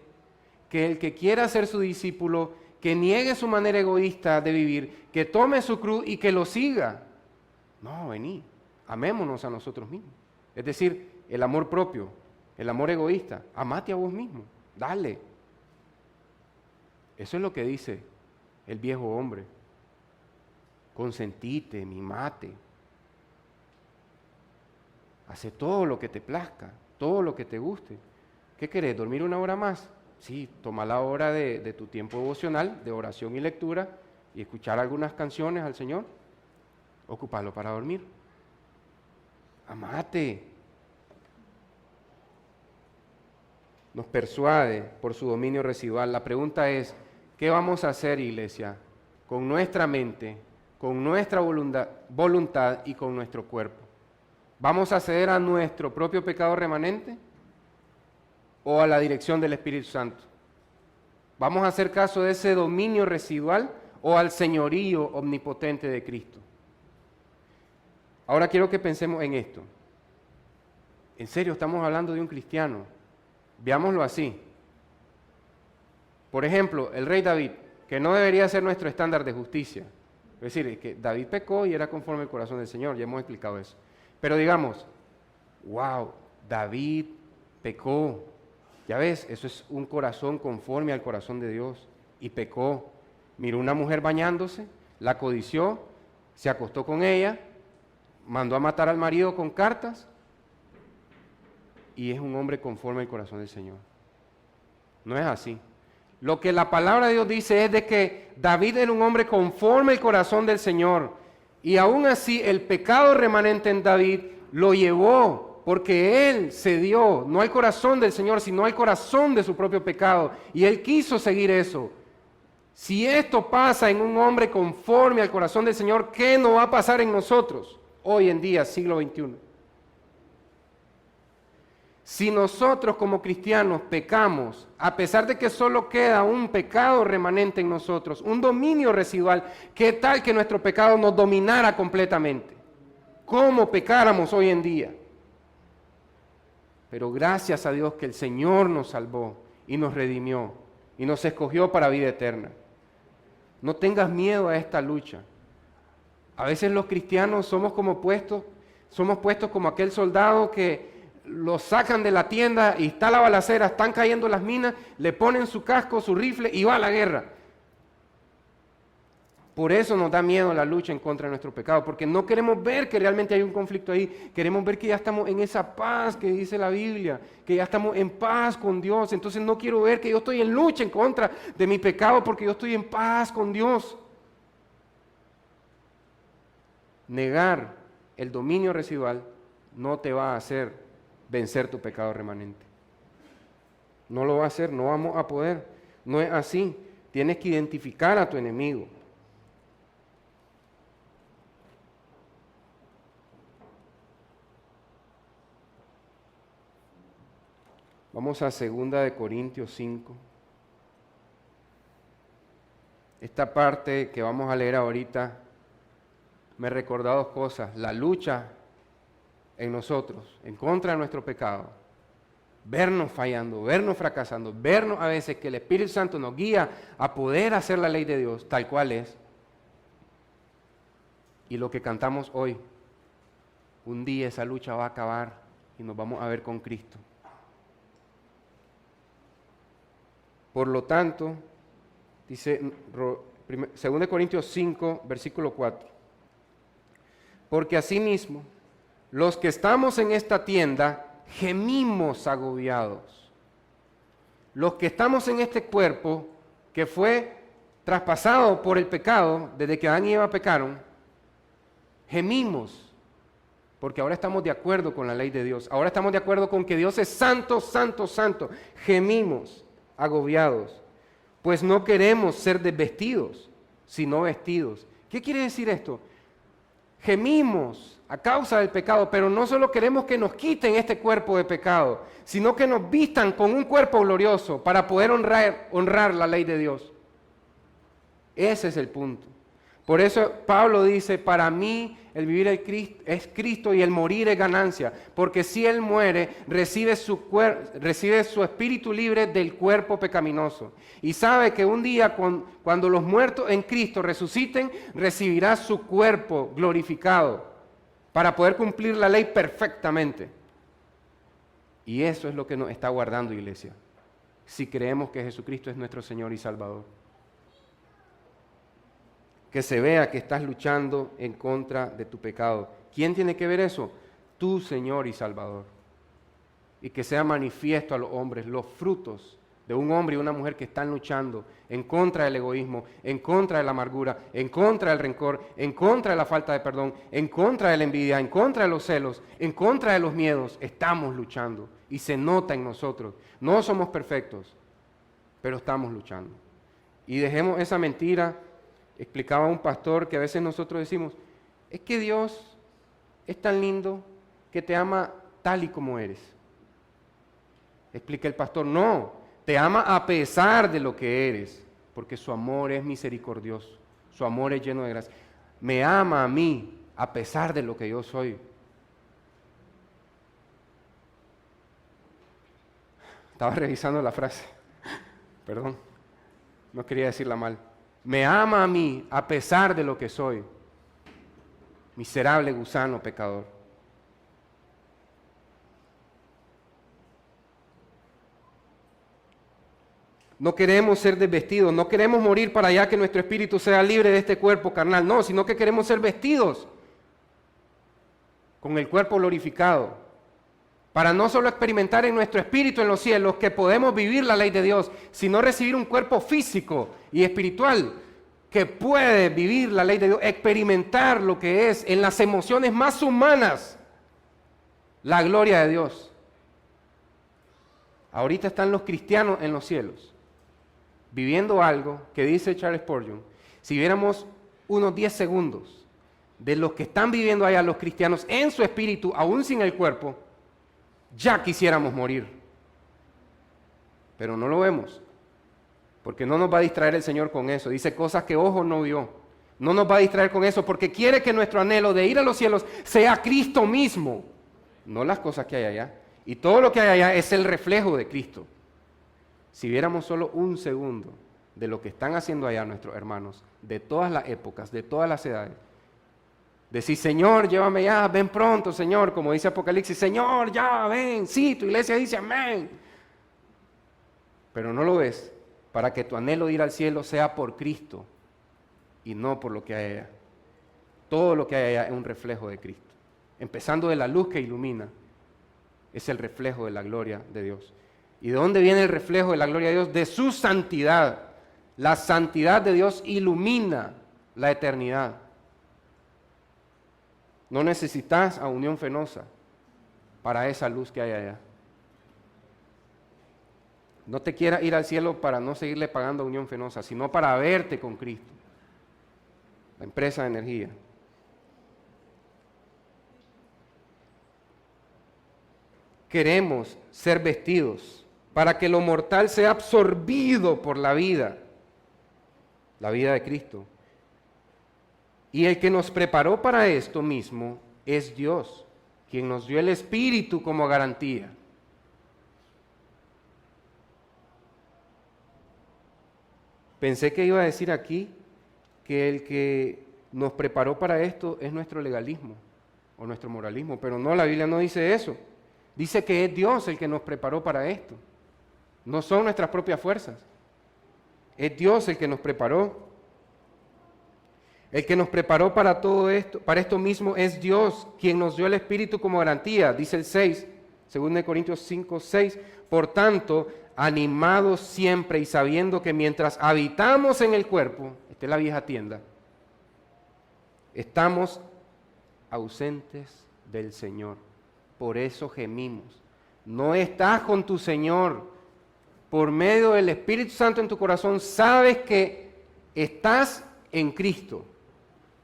[SPEAKER 1] que el que quiera ser su discípulo, que niegue su manera egoísta de vivir, que tome su cruz y que lo siga. No, vení, amémonos a nosotros mismos. Es decir, el amor propio, el amor egoísta, amate a vos mismo, dale. Eso es lo que dice el viejo hombre. Consentite, mimate. Hace todo lo que te plazca, todo lo que te guste. ¿Qué querés? ¿Dormir una hora más? Sí, toma la hora de tu tiempo devocional, de oración y lectura, y escuchar algunas canciones al Señor. Ocupalo para dormir. Amate. Nos persuade por su dominio residual. La pregunta es, ¿qué vamos a hacer, iglesia, con nuestra mente, con nuestra voluntad y con nuestro cuerpo? ¿Vamos a ceder a nuestro propio pecado remanente o a la dirección del Espíritu Santo? ¿Vamos a hacer caso de ese dominio residual o al señorío omnipotente de Cristo? Ahora quiero que pensemos en esto. En serio, estamos hablando de un cristiano. Veámoslo así. Por ejemplo, el rey David, que no debería ser nuestro estándar de justicia. Es decir, que David pecó y era conforme al corazón del Señor, ya hemos explicado eso. Pero digamos, wow, David pecó. Ya ves, eso es un corazón conforme al corazón de Dios. Y pecó. Miró una mujer bañándose, la codició, se acostó con ella, mandó a matar al marido con cartas y es un hombre conforme al corazón del Señor. No es así. Lo que la palabra de Dios dice es de que David era un hombre conforme al corazón del Señor y aún así el pecado remanente en David lo llevó porque él cedió no al corazón del Señor sino al corazón de su propio pecado y él quiso seguir eso. Si esto pasa en un hombre conforme al corazón del Señor, ¿qué no va a pasar en nosotros hoy en día, siglo XXI? Si nosotros como cristianos pecamos, a pesar de que solo queda un pecado remanente en nosotros, un dominio residual, ¿qué tal que nuestro pecado nos dominara completamente? ¿Cómo pecáramos hoy en día? Pero gracias a Dios que el Señor nos salvó y nos redimió y nos escogió para vida eterna. No tengas miedo a esta lucha. A veces los cristianos somos puestos como aquel soldado que lo sacan de la tienda y está la balacera, están cayendo las minas, le ponen su casco, su rifle y va a la guerra. Por eso nos da miedo la lucha en contra de nuestro pecado, porque no queremos ver que realmente hay un conflicto ahí, queremos ver que ya estamos en esa paz que dice la Biblia, que ya estamos en paz con Dios. Entonces no quiero ver que yo estoy en lucha en contra de mi pecado porque yo estoy en paz con Dios. Negar el dominio residual no te va a hacer vencer tu pecado remanente. No lo va a hacer, no vamos a poder. No es así. Tienes que identificar a tu enemigo. Vamos a 2 Corintios 5. Esta parte que vamos a leer ahorita me recordó dos cosas. La lucha en nosotros, en contra de nuestro pecado. Vernos fallando, vernos fracasando, vernos a veces que el Espíritu Santo nos guía a poder hacer la ley de Dios tal cual es. Y lo que cantamos hoy, un día esa lucha va a acabar y nos vamos a ver con Cristo. Por lo tanto, dice 2 Corintios 5, versículo 4. Porque asimismo, los que estamos en esta tienda, gemimos agobiados. Los que estamos en este cuerpo, que fue traspasado por el pecado, desde que Adán y Eva pecaron, gemimos, porque ahora estamos de acuerdo con la ley de Dios. Ahora estamos de acuerdo con que Dios es santo, santo, santo. Gemimos agobiados, pues no queremos ser desvestidos, sino vestidos. ¿Qué quiere decir esto? Gemimos a causa del pecado, pero no solo queremos que nos quiten este cuerpo de pecado, sino que nos vistan con un cuerpo glorioso para poder honrar la ley de Dios. Ese es el punto. Por eso Pablo dice, para mí el vivir es Cristo y el morir es ganancia, porque si Él muere, recibe su espíritu libre del cuerpo pecaminoso. Y sabe que un día cuando los muertos en Cristo resuciten, recibirá su cuerpo glorificado para poder cumplir la ley perfectamente. Y eso es lo que nos está guardando, iglesia, si creemos que Jesucristo es nuestro Señor y Salvador. Que se vea que estás luchando en contra de tu pecado. ¿Quién tiene que ver eso? Tu Señor y Salvador. Y que sea manifiesto a los hombres los frutos de un hombre y una mujer que están luchando en contra del egoísmo, en contra de la amargura, en contra del rencor, en contra de la falta de perdón, en contra de la envidia, en contra de los celos, en contra de los miedos. Estamos luchando y se nota en nosotros. No somos perfectos, pero estamos luchando. Y dejemos esa mentira. Explicaba un pastor que a veces nosotros decimos, es que Dios es tan lindo que te ama tal y como eres. Explica el pastor, no, te ama a pesar de lo que eres, porque su amor es misericordioso, su amor es lleno de gracia. Me ama a mí a pesar de lo que yo soy. Estaba revisando la frase, perdón, no quería decirla mal. Me ama a mí a pesar de lo que soy, miserable gusano pecador. No queremos ser desvestidos, no queremos morir para allá que nuestro espíritu sea libre de este cuerpo carnal, no, sino que queremos ser vestidos con el cuerpo glorificado, para no solo experimentar en nuestro espíritu en los cielos que podemos vivir la ley de Dios, sino recibir un cuerpo físico y espiritual que puede vivir la ley de Dios, experimentar lo que es en las emociones más humanas la gloria de Dios. Ahorita están los cristianos en los cielos viviendo algo que dice Charles Spurgeon, si viéramos unos 10 segundos de los que están viviendo allá los cristianos en su espíritu, aún sin el cuerpo, ya quisiéramos morir. Pero no lo vemos, porque no nos va a distraer el Señor con eso. Dice cosas que ojo no vio. No nos va a distraer con eso, porque quiere que nuestro anhelo de ir a los cielos sea Cristo mismo, no las cosas que hay allá. Y todo lo que hay allá es el reflejo de Cristo. Si viéramos solo un segundo de lo que están haciendo allá nuestros hermanos, de todas las épocas, de todas las edades. Decir, Señor, llévame ya, ven pronto, Señor, como dice Apocalipsis, Señor, ya, ven, sí, tu iglesia dice amén. Pero no lo ves, para que tu anhelo de ir al cielo sea por Cristo y no por lo que hay allá. Todo lo que hay allá es un reflejo de Cristo. Empezando de la luz que ilumina, es el reflejo de la gloria de Dios. ¿Y de dónde viene el reflejo de la gloria de Dios? De su santidad. La santidad de Dios ilumina la eternidad. No necesitas a Unión Fenosa para esa luz que hay allá. No te quieras ir al cielo para no seguirle pagando a Unión Fenosa, sino para verte con Cristo, la empresa de energía. Queremos ser vestidos para que lo mortal sea absorbido por la vida de Cristo. Y el que nos preparó para esto mismo es Dios, quien nos dio el Espíritu como garantía. Pensé que iba a decir aquí que el que nos preparó para esto es nuestro legalismo o nuestro moralismo, pero no, la Biblia no dice eso. Dice que es Dios el que nos preparó para esto. No son nuestras propias fuerzas. Es Dios el que nos preparó. El que nos preparó para todo esto, para esto mismo es Dios, quien nos dio el Espíritu como garantía. Dice el 6, 2 Corintios 5, 6. Por tanto, animados siempre y sabiendo que mientras habitamos en el cuerpo, esta es la vieja tienda, estamos ausentes del Señor. Por eso gemimos. No estás con tu Señor. Por medio del Espíritu Santo en tu corazón sabes que estás en Cristo,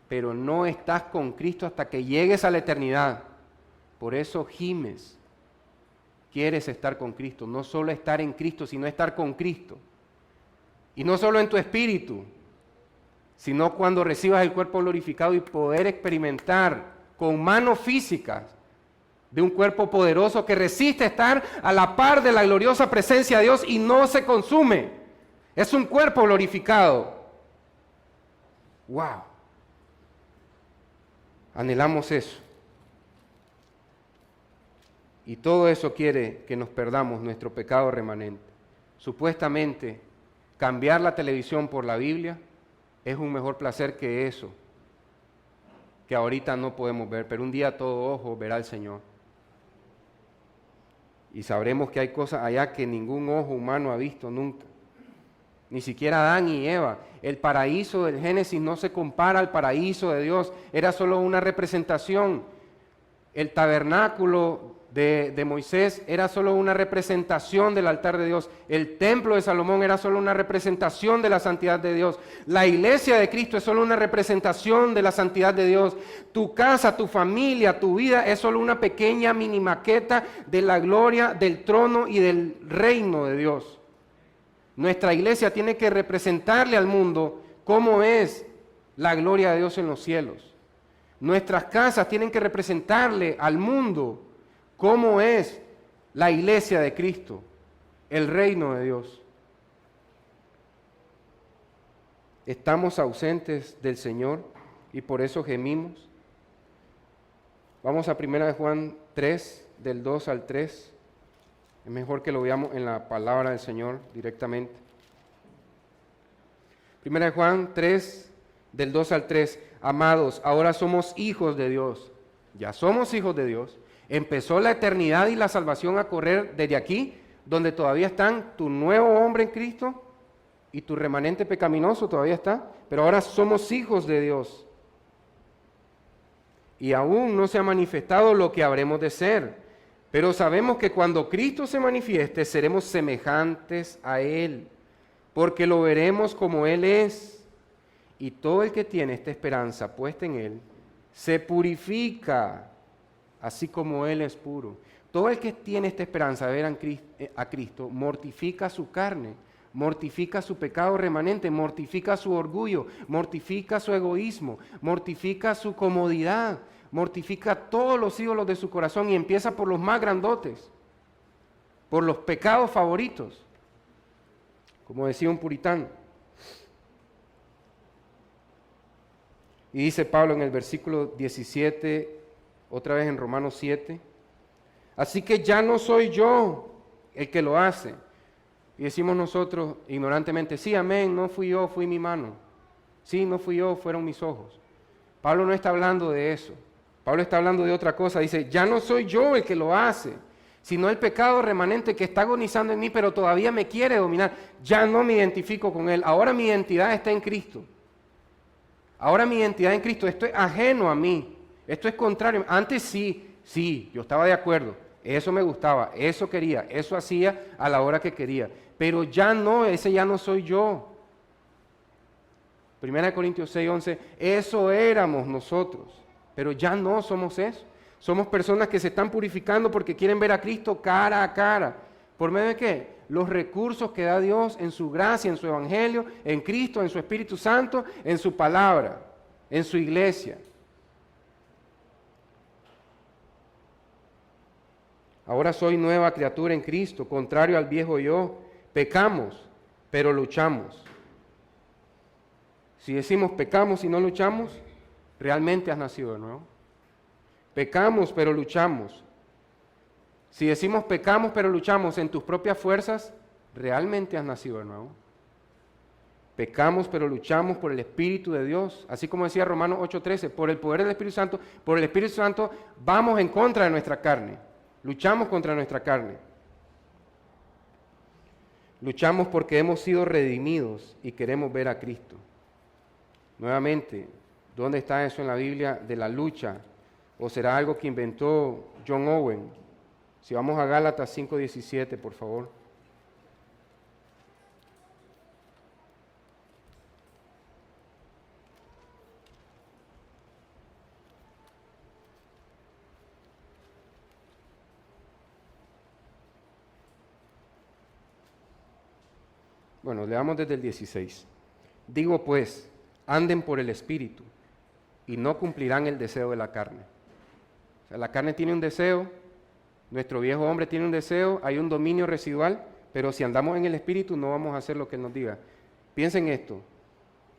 [SPEAKER 1] pero no estás con Cristo hasta que llegues a la eternidad. Por eso gimes. Quieres estar con Cristo, no solo estar en Cristo, sino estar con Cristo. Y no solo en tu espíritu, sino cuando recibas el cuerpo glorificado y poder experimentar con manos físicas de un cuerpo poderoso que resiste estar a la par de la gloriosa presencia de Dios y no se consume. Es un cuerpo glorificado. ¡Wow! Anhelamos eso. Y todo eso quiere que nos perdamos nuestro pecado remanente. Supuestamente, cambiar la televisión por la Biblia es un mejor placer que eso, que ahorita no podemos ver, pero un día todo ojo verá al Señor. Y sabremos que hay cosas allá que ningún ojo humano ha visto nunca. Ni siquiera Adán y Eva. El paraíso del Génesis no se compara al paraíso de Dios. Era solo una representación. El tabernáculo de Moisés era solo una representación del altar de Dios. El templo de Salomón era solo una representación de la santidad de Dios. La iglesia de Cristo es solo una representación de la santidad de Dios. Tu casa, tu familia, tu vida es solo una pequeña mini maqueta de la gloria del trono y del reino de Dios. Nuestra iglesia tiene que representarle al mundo cómo es la gloria de Dios en los cielos. Nuestras casas tienen que representarle al mundo cómo es la iglesia de Cristo, el reino de Dios. Estamos ausentes del Señor y por eso gemimos. Vamos a 1 Juan 3, del 2 al 3. Es mejor que lo veamos en la palabra del Señor directamente. 1 Juan 3, del 2 al 3. Amados, ahora somos hijos de Dios. Ya somos hijos de Dios. Empezó la eternidad y la salvación a correr desde aquí, donde todavía están tu nuevo hombre en Cristo y tu remanente pecaminoso todavía está. Pero ahora somos hijos de Dios. Y aún no se ha manifestado lo que habremos de ser. Pero sabemos que cuando Cristo se manifieste, seremos semejantes a Él, porque lo veremos como Él es. Y todo el que tiene esta esperanza puesta en Él, se purifica, así como Él es puro. Todo el que tiene esta esperanza de ver a Cristo, mortifica su carne, mortifica su pecado remanente, mortifica su orgullo, mortifica su egoísmo, mortifica su comodidad, mortifica todos los ídolos de su corazón y empieza por los más grandotes, por los pecados favoritos, como decía un puritano. Y dice Pablo en el versículo 17, otra vez en Romanos 7, así que ya no soy yo el que lo hace. Y decimos nosotros ignorantemente, sí, amén, no fui yo, fui mi mano. Sí, no fui yo, fueron mis ojos. Pablo no está hablando de eso. Pablo está hablando de otra cosa. Dice, ya no soy yo el que lo hace, sino el pecado remanente que está agonizando en mí, pero todavía me quiere dominar. Ya no me identifico con él. Ahora mi identidad está en Cristo. Ahora mi identidad en Cristo, esto es ajeno a mí. Esto es contrario. Antes sí, yo estaba de acuerdo. Eso me gustaba, eso quería, eso hacía a la hora que quería. Pero ya no, ese ya no soy yo. 1 Corintios 6:11, eso éramos nosotros, pero ya no somos eso. Somos personas que se están purificando porque quieren ver a Cristo cara a cara. ¿Por medio de qué? Los recursos que da Dios en su gracia, en su evangelio, en Cristo, en su Espíritu Santo, en su palabra, en su iglesia. Ahora soy nueva criatura en Cristo, contrario al viejo yo. Pecamos, pero luchamos. Si decimos pecamos y no luchamos, realmente has nacido de nuevo. Pecamos, pero luchamos. Si decimos pecamos, pero luchamos en tus propias fuerzas, realmente has nacido de nuevo. Pecamos, pero luchamos por el Espíritu de Dios. Así como decía Romanos 8:13, por el poder del Espíritu Santo, por el Espíritu Santo vamos en contra de nuestra carne. Luchamos contra nuestra carne. Luchamos porque hemos sido redimidos y queremos ver a Cristo. Nuevamente, ¿dónde está eso en la Biblia de la lucha? ¿O será algo que inventó John Owen? Si vamos a Gálatas 5:17, por favor. Bueno, leamos desde el 16. Digo pues, anden por el Espíritu y no cumplirán el deseo de la carne. O sea, la carne tiene un deseo, nuestro viejo hombre tiene un deseo, hay un dominio residual, pero si andamos en el Espíritu no vamos a hacer lo que Él nos diga. Piensen esto,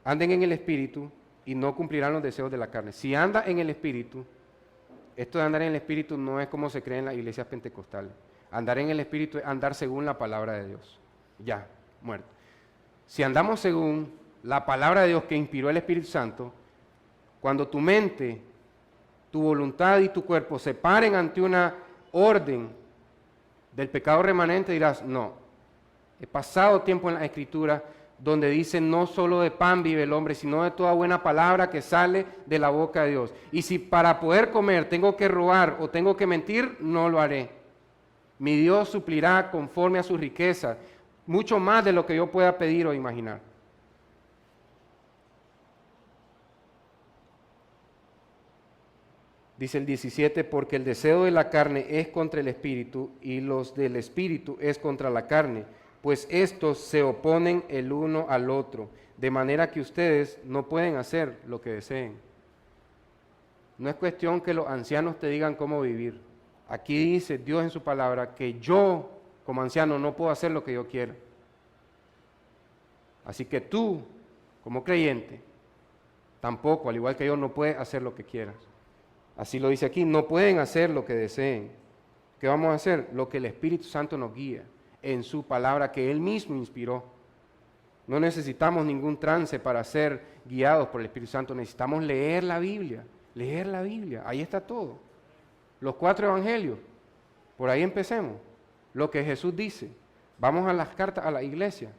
[SPEAKER 1] anden en el Espíritu y no cumplirán los deseos de la carne. Si anda en el Espíritu, esto de andar en el Espíritu no es como se cree en las iglesias pentecostales. Andar en el Espíritu es andar según la palabra de Dios. Ya, muerto. Si andamos según la palabra de Dios que inspiró el Espíritu Santo, cuando tu mente, tu voluntad y tu cuerpo se paren ante una orden del pecado remanente, dirás, no, he pasado tiempo en la Escritura donde dice no solo de pan vive el hombre, sino de toda buena palabra que sale de la boca de Dios. Y si para poder comer tengo que robar o tengo que mentir, no lo haré. Mi Dios suplirá conforme a sus riquezas, mucho más de lo que yo pueda pedir o imaginar. Dice el 17, porque el deseo de la carne es contra el espíritu y los del espíritu es contra la carne, pues estos se oponen el uno al otro, de manera que ustedes no pueden hacer lo que deseen. No es cuestión que los ancianos te digan cómo vivir. Aquí dice Dios en su palabra que yo, como anciano, no puedo hacer lo que yo quiero. Así que tú, como creyente, tampoco, al igual que yo, no puedes hacer lo que quieras. Así lo dice aquí, no pueden hacer lo que deseen. ¿Qué vamos a hacer? Lo que el Espíritu Santo nos guía en su palabra que Él mismo inspiró. No necesitamos ningún trance para ser guiados por el Espíritu Santo, necesitamos leer la Biblia, ahí está todo. Los 4 evangelios, por ahí empecemos. Lo que Jesús dice, vamos a las cartas a la iglesia,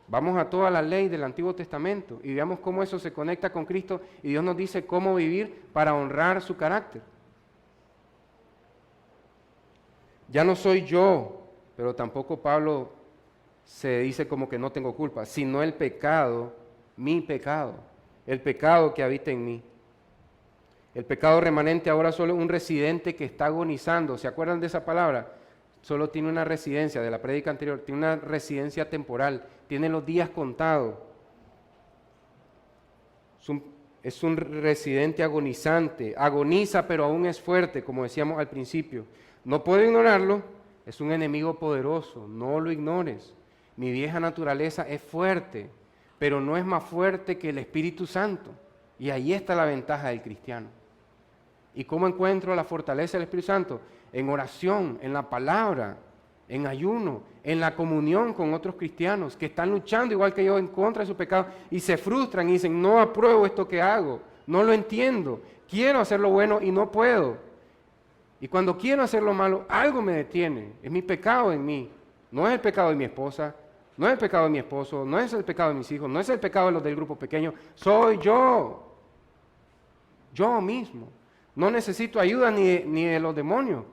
[SPEAKER 1] vamos a toda la ley del Antiguo Testamento y veamos cómo eso se conecta con Cristo y Dios nos dice cómo vivir para honrar su carácter. Ya no soy yo, pero tampoco Pablo se dice como que no tengo culpa, sino el pecado, mi pecado, el pecado que habita en mí. El pecado remanente ahora solo es un residente que está agonizando. ¿Se acuerdan de esa palabra? Solo tiene una residencia, de la prédica anterior, tiene una residencia temporal, tiene los días contados. Es un residente agonizante, agoniza pero aún es fuerte, como decíamos al principio. No puedo ignorarlo, es un enemigo poderoso, no lo ignores. Mi vieja naturaleza es fuerte, pero no es más fuerte que el Espíritu Santo. Y ahí está la ventaja del cristiano. ¿Y cómo encuentro la fortaleza del Espíritu Santo? En oración, en la palabra, en ayuno, en la comunión con otros cristianos que están luchando igual que yo en contra de su pecado y se frustran y dicen, no apruebo esto que hago, no lo entiendo, quiero hacer lo bueno y no puedo. Y cuando quiero hacer lo malo, algo me detiene, es mi pecado en mí, no es el pecado de mi esposa, no es el pecado de mi esposo, no es el pecado de mis hijos, no es el pecado de los del grupo pequeño, soy yo mismo. No necesito ayuda ni de los demonios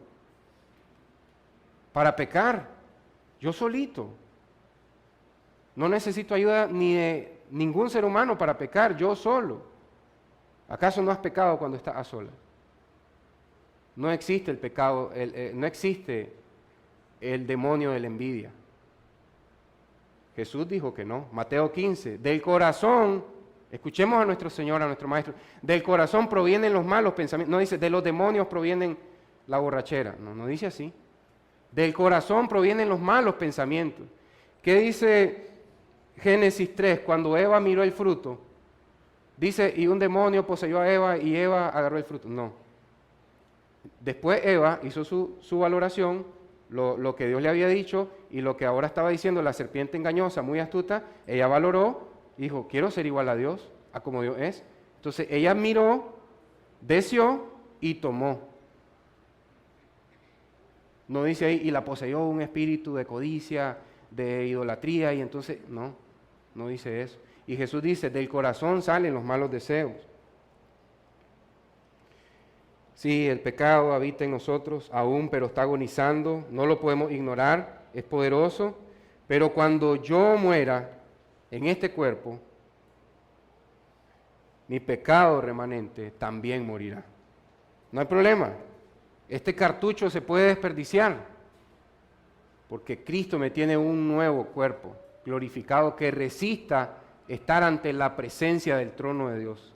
[SPEAKER 1] para pecar, yo solito. No necesito ayuda ni de ningún ser humano para pecar, yo solo. ¿Acaso no has pecado cuando estás a solas? No existe el pecado, no existe el demonio de la envidia. Jesús dijo que no. Mateo 15, del corazón, escuchemos a nuestro Señor, a nuestro Maestro, del corazón provienen los malos pensamientos. No dice, de los demonios provienen la borrachera. No dice así. Del corazón provienen los malos pensamientos. ¿Qué dice Génesis 3? Cuando Eva miró el fruto, dice, y un demonio poseyó a Eva y Eva agarró el fruto. No. Después Eva hizo su valoración, lo que Dios le había dicho y lo que ahora estaba diciendo la serpiente engañosa, muy astuta, ella valoró y dijo, quiero ser igual a Dios, a como Dios es. Entonces ella miró, deseó y tomó. No dice ahí, y la poseyó un espíritu de codicia, de idolatría, y entonces, no dice eso. Y Jesús dice, del corazón salen los malos deseos. Sí, el pecado habita en nosotros aún, pero está agonizando, no lo podemos ignorar, es poderoso, pero cuando yo muera en este cuerpo, mi pecado remanente también morirá. No hay problema, este cartucho se puede desperdiciar, porque Cristo me tiene un nuevo cuerpo glorificado que resista estar ante la presencia del trono de Dios.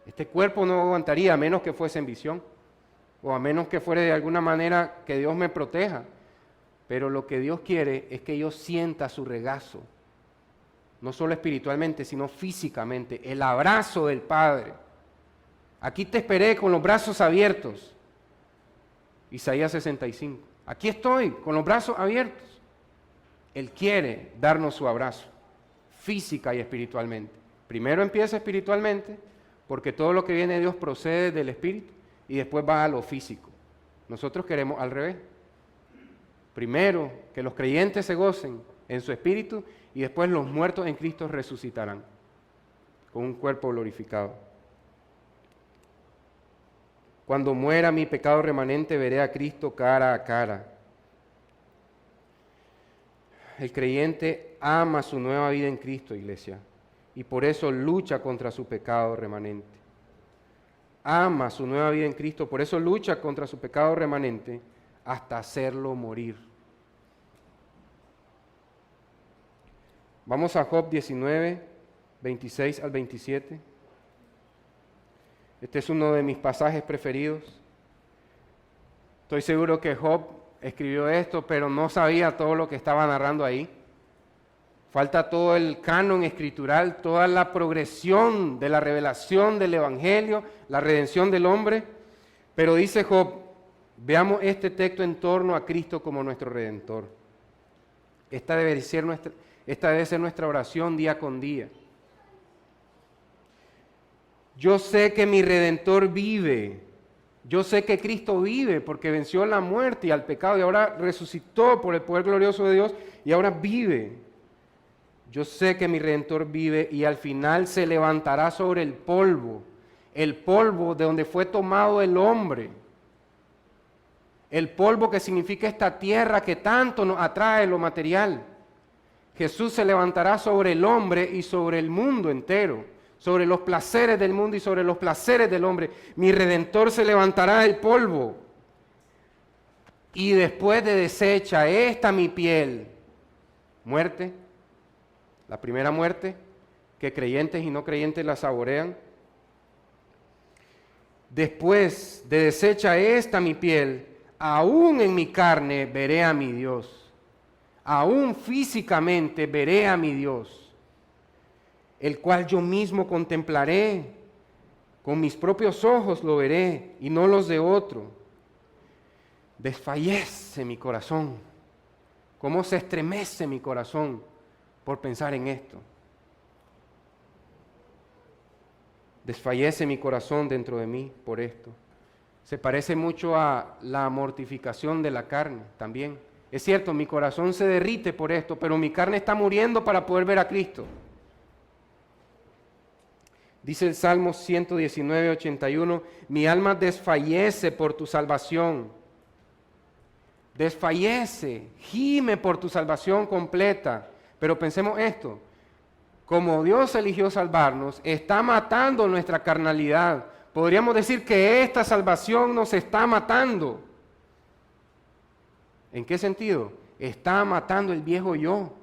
[SPEAKER 1] Este cuerpo no aguantaría a menos que fuese en visión o a menos que fuera de alguna manera que Dios me proteja. Pero lo que Dios quiere es que yo sienta su regazo, no solo espiritualmente, sino físicamente, el abrazo del Padre. Aquí te esperé con los brazos abiertos. Isaías 65. Aquí estoy con los brazos abiertos. Él quiere darnos su abrazo, física y espiritualmente. Primero empieza espiritualmente, porque todo lo que viene de Dios procede del Espíritu, y después va a lo físico. Nosotros queremos al revés. Primero, que los creyentes se gocen en su espíritu, y después los muertos en Cristo resucitarán con un cuerpo glorificado. Cuando muera mi pecado remanente, veré a Cristo cara a cara. El creyente ama su nueva vida en Cristo, iglesia, y por eso lucha contra su pecado remanente. Ama su nueva vida en Cristo, por eso lucha contra su pecado remanente hasta hacerlo morir. Vamos a Job 19, 26 al 27. Este es uno de mis pasajes preferidos. Estoy seguro que Job escribió esto, pero no sabía todo lo que estaba narrando ahí. Falta todo el canon escritural, toda la progresión de la revelación del Evangelio, la redención del hombre. Pero dice Job, veamos este texto en torno a Cristo como nuestro Redentor. Esta debe ser nuestra oración día con día. Yo sé que mi Redentor vive. Yo sé que Cristo vive porque venció la muerte y al pecado y ahora resucitó por el poder glorioso de Dios y ahora vive. Yo sé que mi Redentor vive y al final se levantará sobre el polvo de donde fue tomado el hombre. El polvo que significa esta tierra que tanto nos atrae lo material. Jesús se levantará sobre el hombre y sobre el mundo entero, sobre los placeres del mundo y sobre los placeres del hombre. Mi Redentor se levantará del polvo. Y después de deshecha esta mi piel, muerte, la primera muerte, que creyentes y no creyentes la saborean. Después de deshecha esta mi piel, aún en mi carne veré a mi Dios. Aún físicamente veré a mi Dios, el cual yo mismo contemplaré Con mis propios ojos lo veré y no los de otro. Desfallece mi corazón. ¿Cómo se estremece mi corazón por pensar en esto? Desfallece mi corazón dentro de mí por esto. Se parece mucho a la mortificación de la carne también. Es cierto, mi corazón se derrite por esto, pero mi carne está muriendo para poder ver a Cristo. Dice el Salmo 119, 81, mi alma desfallece por tu salvación. Desfallece, gime por tu salvación completa. Pero pensemos esto, como Dios eligió salvarnos, está matando nuestra carnalidad. Podríamos decir que esta salvación nos está matando. ¿En qué sentido? Está matando el viejo yo,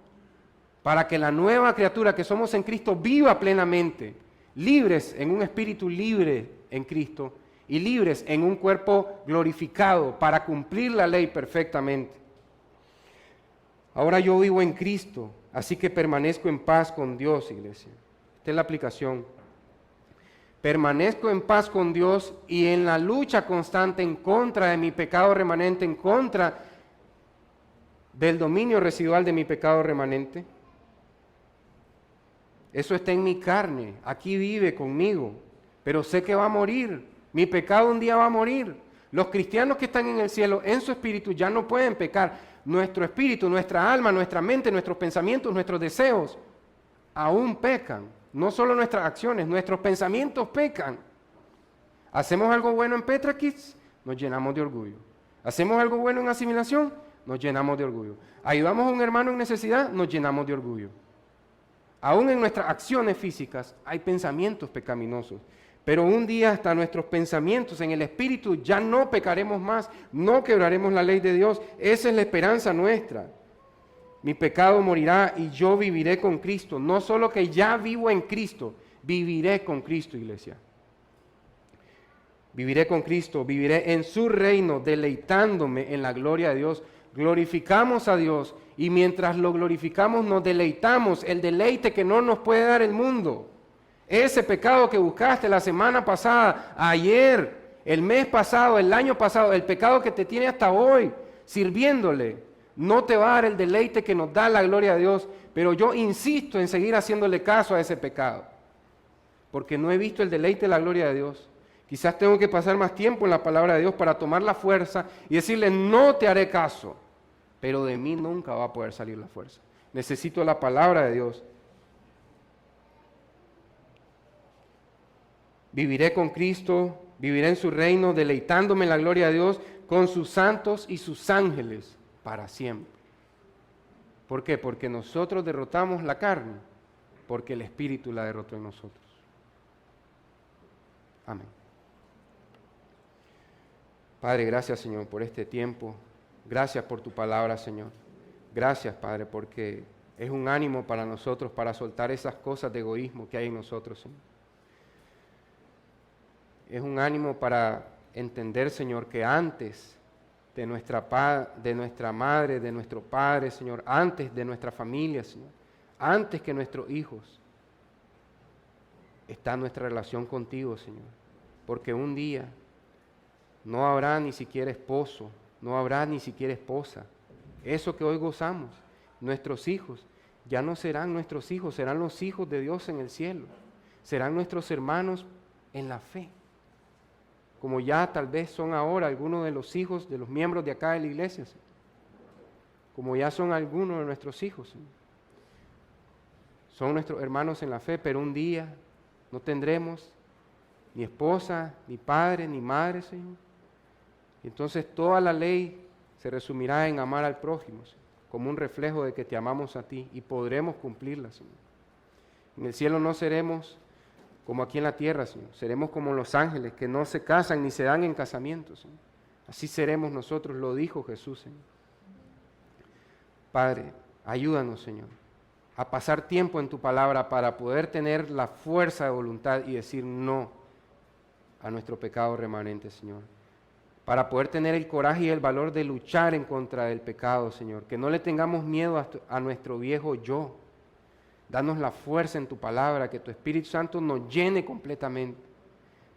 [SPEAKER 1] para que la nueva criatura que somos en Cristo viva plenamente, libres en un espíritu libre en Cristo y libres en un cuerpo glorificado para cumplir la ley perfectamente. Ahora yo vivo en Cristo, así que permanezco en paz con Dios, iglesia. Esta es la aplicación. Permanezco en paz con Dios y en la lucha constante en contra de mi pecado remanente, en contra del dominio residual de mi pecado remanente. Eso está en mi carne, aquí vive conmigo, pero sé que va a morir. Mi pecado un día va a morir. Los cristianos que están en el cielo, en su espíritu, ya no pueden pecar. Nuestro espíritu, nuestra alma, nuestra mente, nuestros pensamientos, nuestros deseos, aún pecan. No solo nuestras acciones, nuestros pensamientos pecan. Hacemos algo bueno en Petra Kids, nos llenamos de orgullo. Hacemos algo bueno en asimilación, nos llenamos de orgullo. Ayudamos a un hermano en necesidad, nos llenamos de orgullo. Aún en nuestras acciones físicas hay pensamientos pecaminosos, pero un día hasta nuestros pensamientos en el Espíritu ya no pecaremos más, no quebraremos la ley de Dios. Esa es la esperanza nuestra. Mi pecado morirá y yo viviré con Cristo. No solo que ya vivo en Cristo, viviré con Cristo, iglesia. Viviré con Cristo, viviré en su reino, deleitándome en la gloria de Dios. Glorificamos a Dios y mientras lo glorificamos nos deleitamos, el deleite que no nos puede dar el mundo. Ese pecado que buscaste la semana pasada, ayer, el mes pasado, el año pasado, el pecado que te tiene hasta hoy sirviéndole, no te va a dar el deleite que nos da la gloria de Dios, pero yo insisto en seguir haciéndole caso a ese pecado, porque no he visto el deleite de la gloria de Dios. Quizás tengo que pasar más tiempo en la palabra de Dios para tomar la fuerza y decirle, no te haré caso, pero de mí nunca va a poder salir la fuerza. Necesito la palabra de Dios. Viviré con Cristo, viviré en su reino, deleitándome en la gloria de Dios, con sus santos y sus ángeles para siempre. ¿Por qué? Porque nosotros derrotamos la carne, porque el Espíritu la derrotó en nosotros. Amén. Padre, gracias, Señor, por este tiempo. Gracias por tu palabra, Señor. Gracias, Padre, porque es un ánimo para nosotros para soltar esas cosas de egoísmo que hay en nosotros, Señor. Es un ánimo para entender, Señor, que antes de nuestra madre, de nuestro padre, Señor, antes de nuestra familia, Señor, antes que nuestros hijos, está nuestra relación contigo, Señor. Porque un día no habrá ni siquiera esposo, no habrá ni siquiera esposa. Eso que hoy gozamos, nuestros hijos, ya no serán nuestros hijos, serán los hijos de Dios en el cielo. Serán nuestros hermanos en la fe. Como ya tal vez son ahora algunos de los hijos de los miembros de acá de la iglesia, Señor. Como ya son algunos de nuestros hijos, Señor. Son nuestros hermanos en la fe, pero un día no tendremos ni esposa, ni padre, ni madre, Señor. Y entonces toda la ley se resumirá en amar al prójimo, Señor, como un reflejo de que te amamos a ti y podremos cumplirla, Señor. En el cielo no seremos como aquí en la tierra, Señor. Seremos como los ángeles que no se casan ni se dan en casamiento, Señor. Así seremos nosotros, lo dijo Jesús, Señor. Padre, ayúdanos, Señor, a pasar tiempo en tu palabra para poder tener la fuerza de voluntad y decir no a nuestro pecado remanente, Señor. Para poder tener el coraje y el valor de luchar en contra del pecado, Señor. Que no le tengamos miedo a nuestro viejo yo. Danos la fuerza en tu palabra, que tu Espíritu Santo nos llene completamente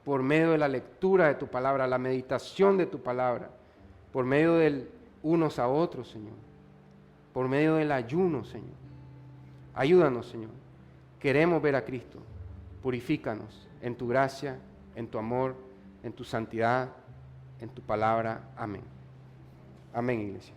[SPEAKER 1] por medio de la lectura de tu palabra, la meditación de tu palabra, por medio del unos a otros, Señor, por medio del ayuno, Señor. Ayúdanos, Señor. Queremos ver a Cristo. Purifícanos en tu gracia, en tu amor, en tu santidad, en tu palabra. Amén. Amén, iglesia.